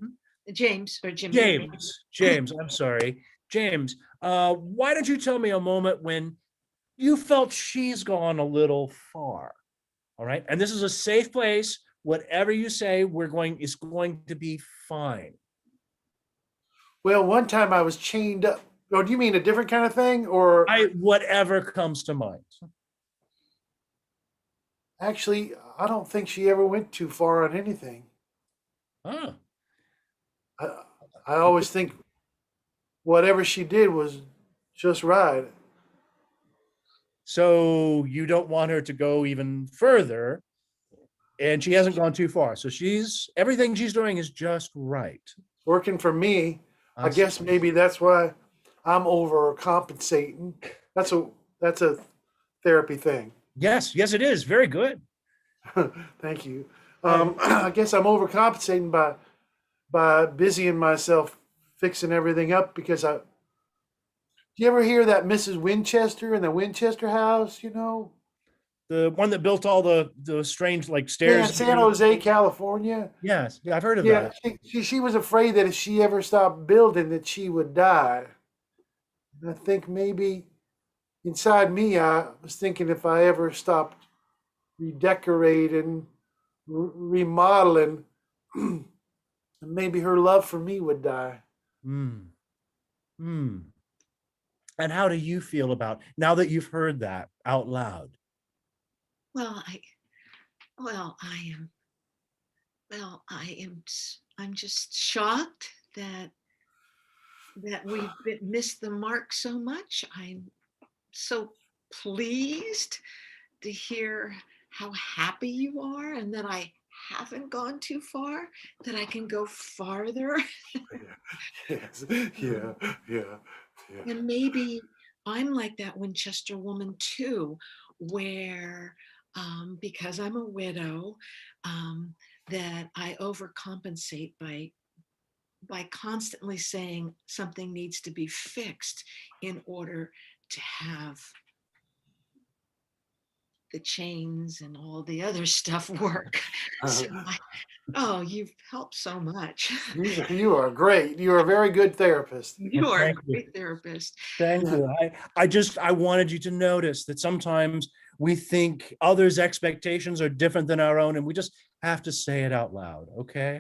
James or Jimmy. James? I'm sorry, James. Why don't you tell me a moment when you felt she's gone a little far? All right, and this is a safe place. Whatever you say, is going to be fine. Well, one time I was chained up. Oh, do you mean a different kind of thing, or Whatever comes to mind. actually, I don't think she ever went too far on anything. Oh, I, I always think whatever she did was just right. so you don't want her to go even further, and she hasn't gone too far. So everything she's doing is just right. Working for me. I see. guess maybe that's why I'm overcompensating. That's a therapy thing. Yes, it is very good. Thank you. I guess I'm overcompensating by busying myself fixing everything up because I. Do you ever hear that Mrs. Winchester in the Winchester house? The one that built all the strange like Yeah, in stairs. San Jose, California. Yes, yeah, I've heard of Yeah, that. she was afraid that if she ever stopped building, that she would die. And I think maybe inside me, I was thinking if I ever stopped redecorating, remodeling, maybe her love for me would die. Hmm. Hmm. And how do you feel about now that you've heard that out loud? Well, I am. Well, I'm just shocked that we've missed the mark so much. I'm so pleased to hear how happy you are and that I haven't gone too far, that I can go farther. Yes, yeah, yeah, yeah. And maybe I'm like that Winchester woman too, where because I'm a widow, that I overcompensate by constantly saying something needs to be fixed in order to have the chains and all the other stuff work. So you've helped so much. You are great. You are a very good therapist. You are a Thank you. great therapist. Thank you. I wanted you to notice that sometimes we think others' expectations are different than our own, and we just have to say it out loud. Okay.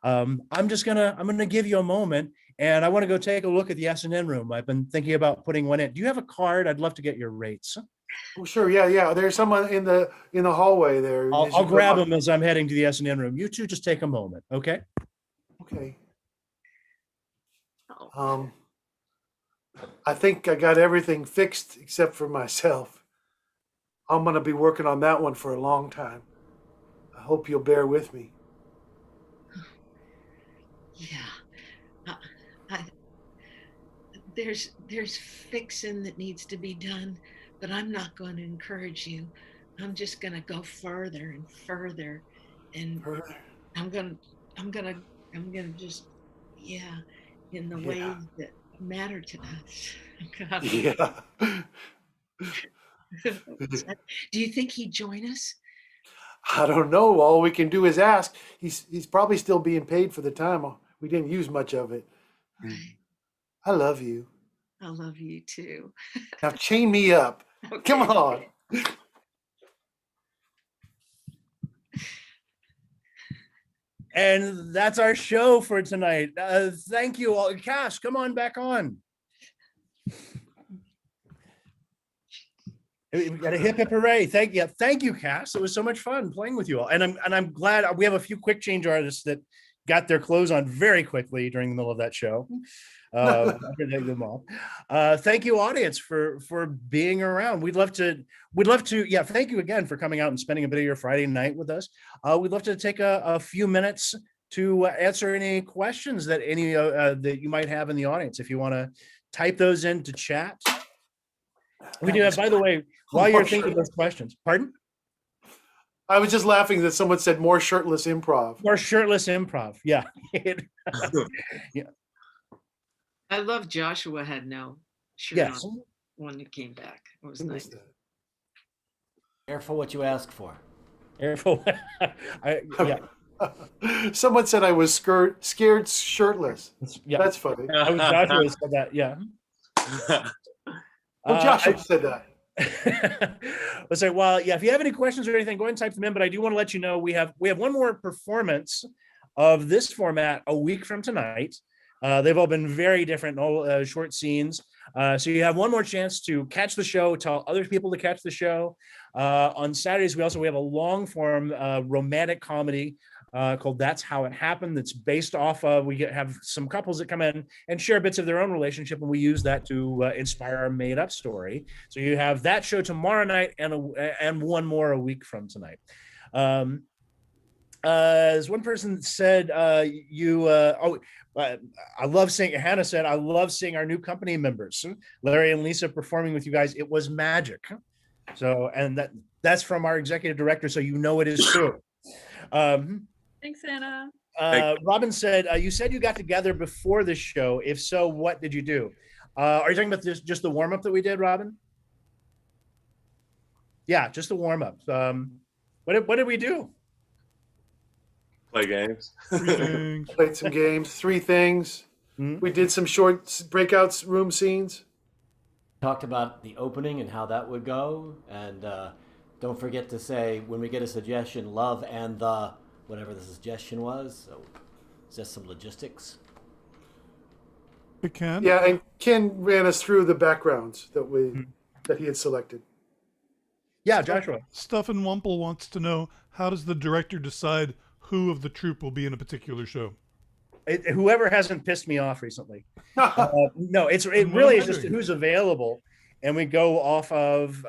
I'm gonna give you a moment, and I want to go take a look at the S&N room. I've been thinking about putting one in. Do you have a card? I'd love to get your rates. Oh, sure. Yeah, yeah. There's someone in the hallway there. as you I'll go grab up. them as I'm heading to the S&N room. You two just take a moment, okay? Okay. Oh, I think I got everything fixed except for myself. I'm gonna be working on that one for a long time. I hope you'll bear with me. yeah. Uh, I, there's fixing that needs to be done, but I'm not going to encourage you. I'm just going to go further and further, and Further. I'm gonna I'm gonna just, yeah, in the Yeah. ways that matter to us. God. Yeah. Do you think he'd join us? I don't know. All we can do is ask. He's probably still being paid for the time. We didn't use much of it. Right. I love you. I love you too. Now chain me up. Come Okay. on. And that's our show for tonight. Thank you all. Cass, come on back on. We got a hip hip hooray. Thank you, Cass. It was so much fun playing with you all. And I'm glad we have a few quick change artists that got their clothes on very quickly during the middle of that show. Thank you, audience, for being around. We'd love to, thank you again for coming out and spending a bit of your Friday night with us. We'd love to take a few minutes to answer any questions that that you might have in the audience. If you want to type those into chat. We do have, by the way, while you're thinking of those questions, pardon? I was just laughing that someone said more shirtless improv. More shirtless improv. Yeah. Yeah. I love Joshua had no shirt Yes. on when he came back. It was nice. Careful what you ask for. Careful. Yeah. Someone said I was scared shirtless. Yeah. That's funny. I was Joshua said that. Yeah. Well, Joshua said that. Let's say, well, yeah, if you have any questions or anything, go ahead and type them in. But I do want to let you know we have one more performance of this format a week from tonight. They've all been very different, all short scenes. So you have one more chance to catch the show, tell other people to catch the show. On Saturdays, we have a long form romantic comedy called That's How It Happened. That's based off of, have some couples that come in and share bits of their own relationship, and we use that to inspire our made up story. So you have that show tomorrow night and one more a week from tonight. As one person said, I love seeing, Hannah said, I love seeing our new company members, Larry and Lisa, performing with you guys. It was magic. So, and that's from our executive director. So, you know, it is true. Thanks, Anna. Robin said, you said you got together before the show. If so, what did you do? Are you talking about just the warm up that we did, Robin? Yeah, just the warm up. What did we do? Play games. Played some games. 3 things. Mhm. We did some short breakout room scenes. Talked about the opening and how that would go. And don't forget to say, when we get a suggestion, love and the whatever the suggestion was. So it's just some logistics. Hey, Ken? Yeah, and Ken ran us through the backgrounds that he had selected. Yeah, Joshua. Stuffin' Wumple wants to know, how does the director decide who of the troupe will be in a particular show? Whoever hasn't pissed me off recently. No, it really is just who's available, and we go off of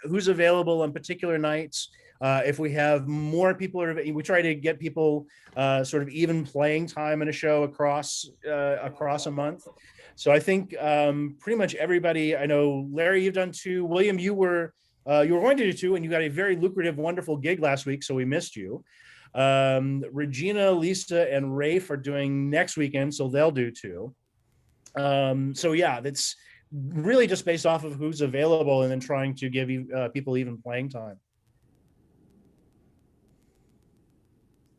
who's available on particular nights. If we have more people, we try to get people sort of even playing time in a show across a month. So I think pretty much everybody. I know, Larry, you've done 2. William, you were going to do 2, and you got a very lucrative, wonderful gig last week, so we missed you. Regina, Lisa, and Rafe are doing next weekend, so they'll do 2. So yeah, that's really just based off of who's available, and then trying to give people even playing time.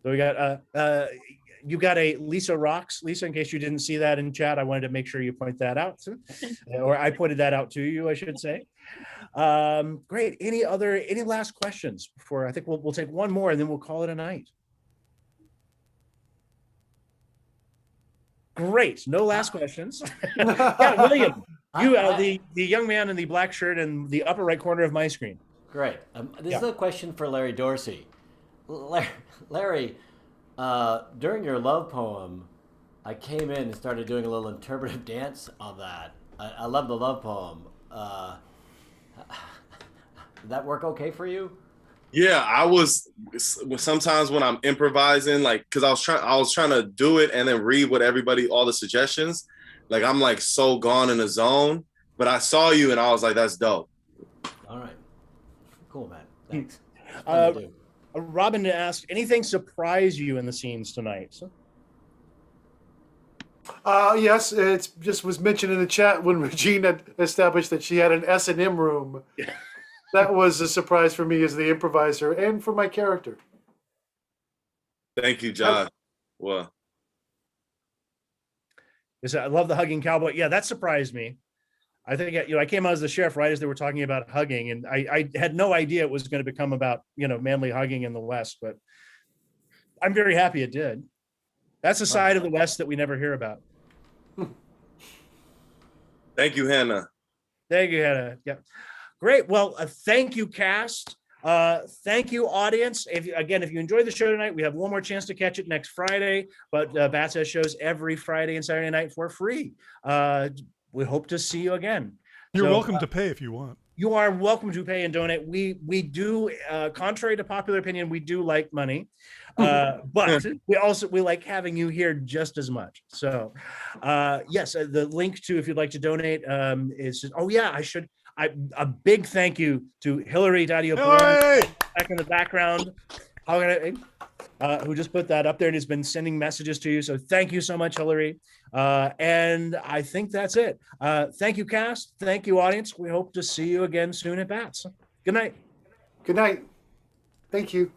So we got you got a Lisa Rocks. Lisa, in case you didn't see that in chat, I wanted to make sure you point that out, or I pointed that out to you, I should say. Great. Any last questions before? I think we'll take one more and then we'll call it a night. Great. No last questions. Yeah, William, you the young man in the black shirt in the upper right corner of my screen. Great. This is a question for Larry Dorsey. Larry, during your love poem, I came in and started doing a little interpretive dance on that. I love the love poem. Did that work okay for you? Yeah, I was sometimes when I'm improvising, like, because I was trying to do it and then read what all the suggestions. Like, I'm like so gone in the zone. But I saw you and I was like, that's dope. All right. Cool, man. Thanks. Robin asked, anything surprise you in the scenes tonight? Yes, it's just was mentioned in the chat when Regina established that she had an S&M room. That was a surprise for me as the improviser and for my character. Thank you, Josh. Well, I love the hugging cowboy. Yeah, that surprised me. I think, I came out as the sheriff right as they were talking about hugging, and I had no idea it was going to become about, manly hugging in the West, but I'm very happy it did. That's a side of the West that we never hear about. thank you, Hannah. Thank you, Hannah. Yeah. Great. Well, thank you, cast. Thank you, audience. If you enjoyed the show tonight, we have one more chance to catch it next Friday, but Bats has shows every Friday and Saturday night for free. We hope to see you again. You're welcome to pay if you want. You are welcome to pay and donate. We do, contrary to popular opinion, we do like money, but we like having you here just as much. So, yes, the link to if you'd like to donate is just, a big thank you to Hillary Dadio back in the background, who just put that up there and has been sending messages to you. So thank you so much, Hillary. And I think that's it. Thank you, cast. Thank you, audience. We hope to see you again soon at Bats. Good night. Good night. Thank you.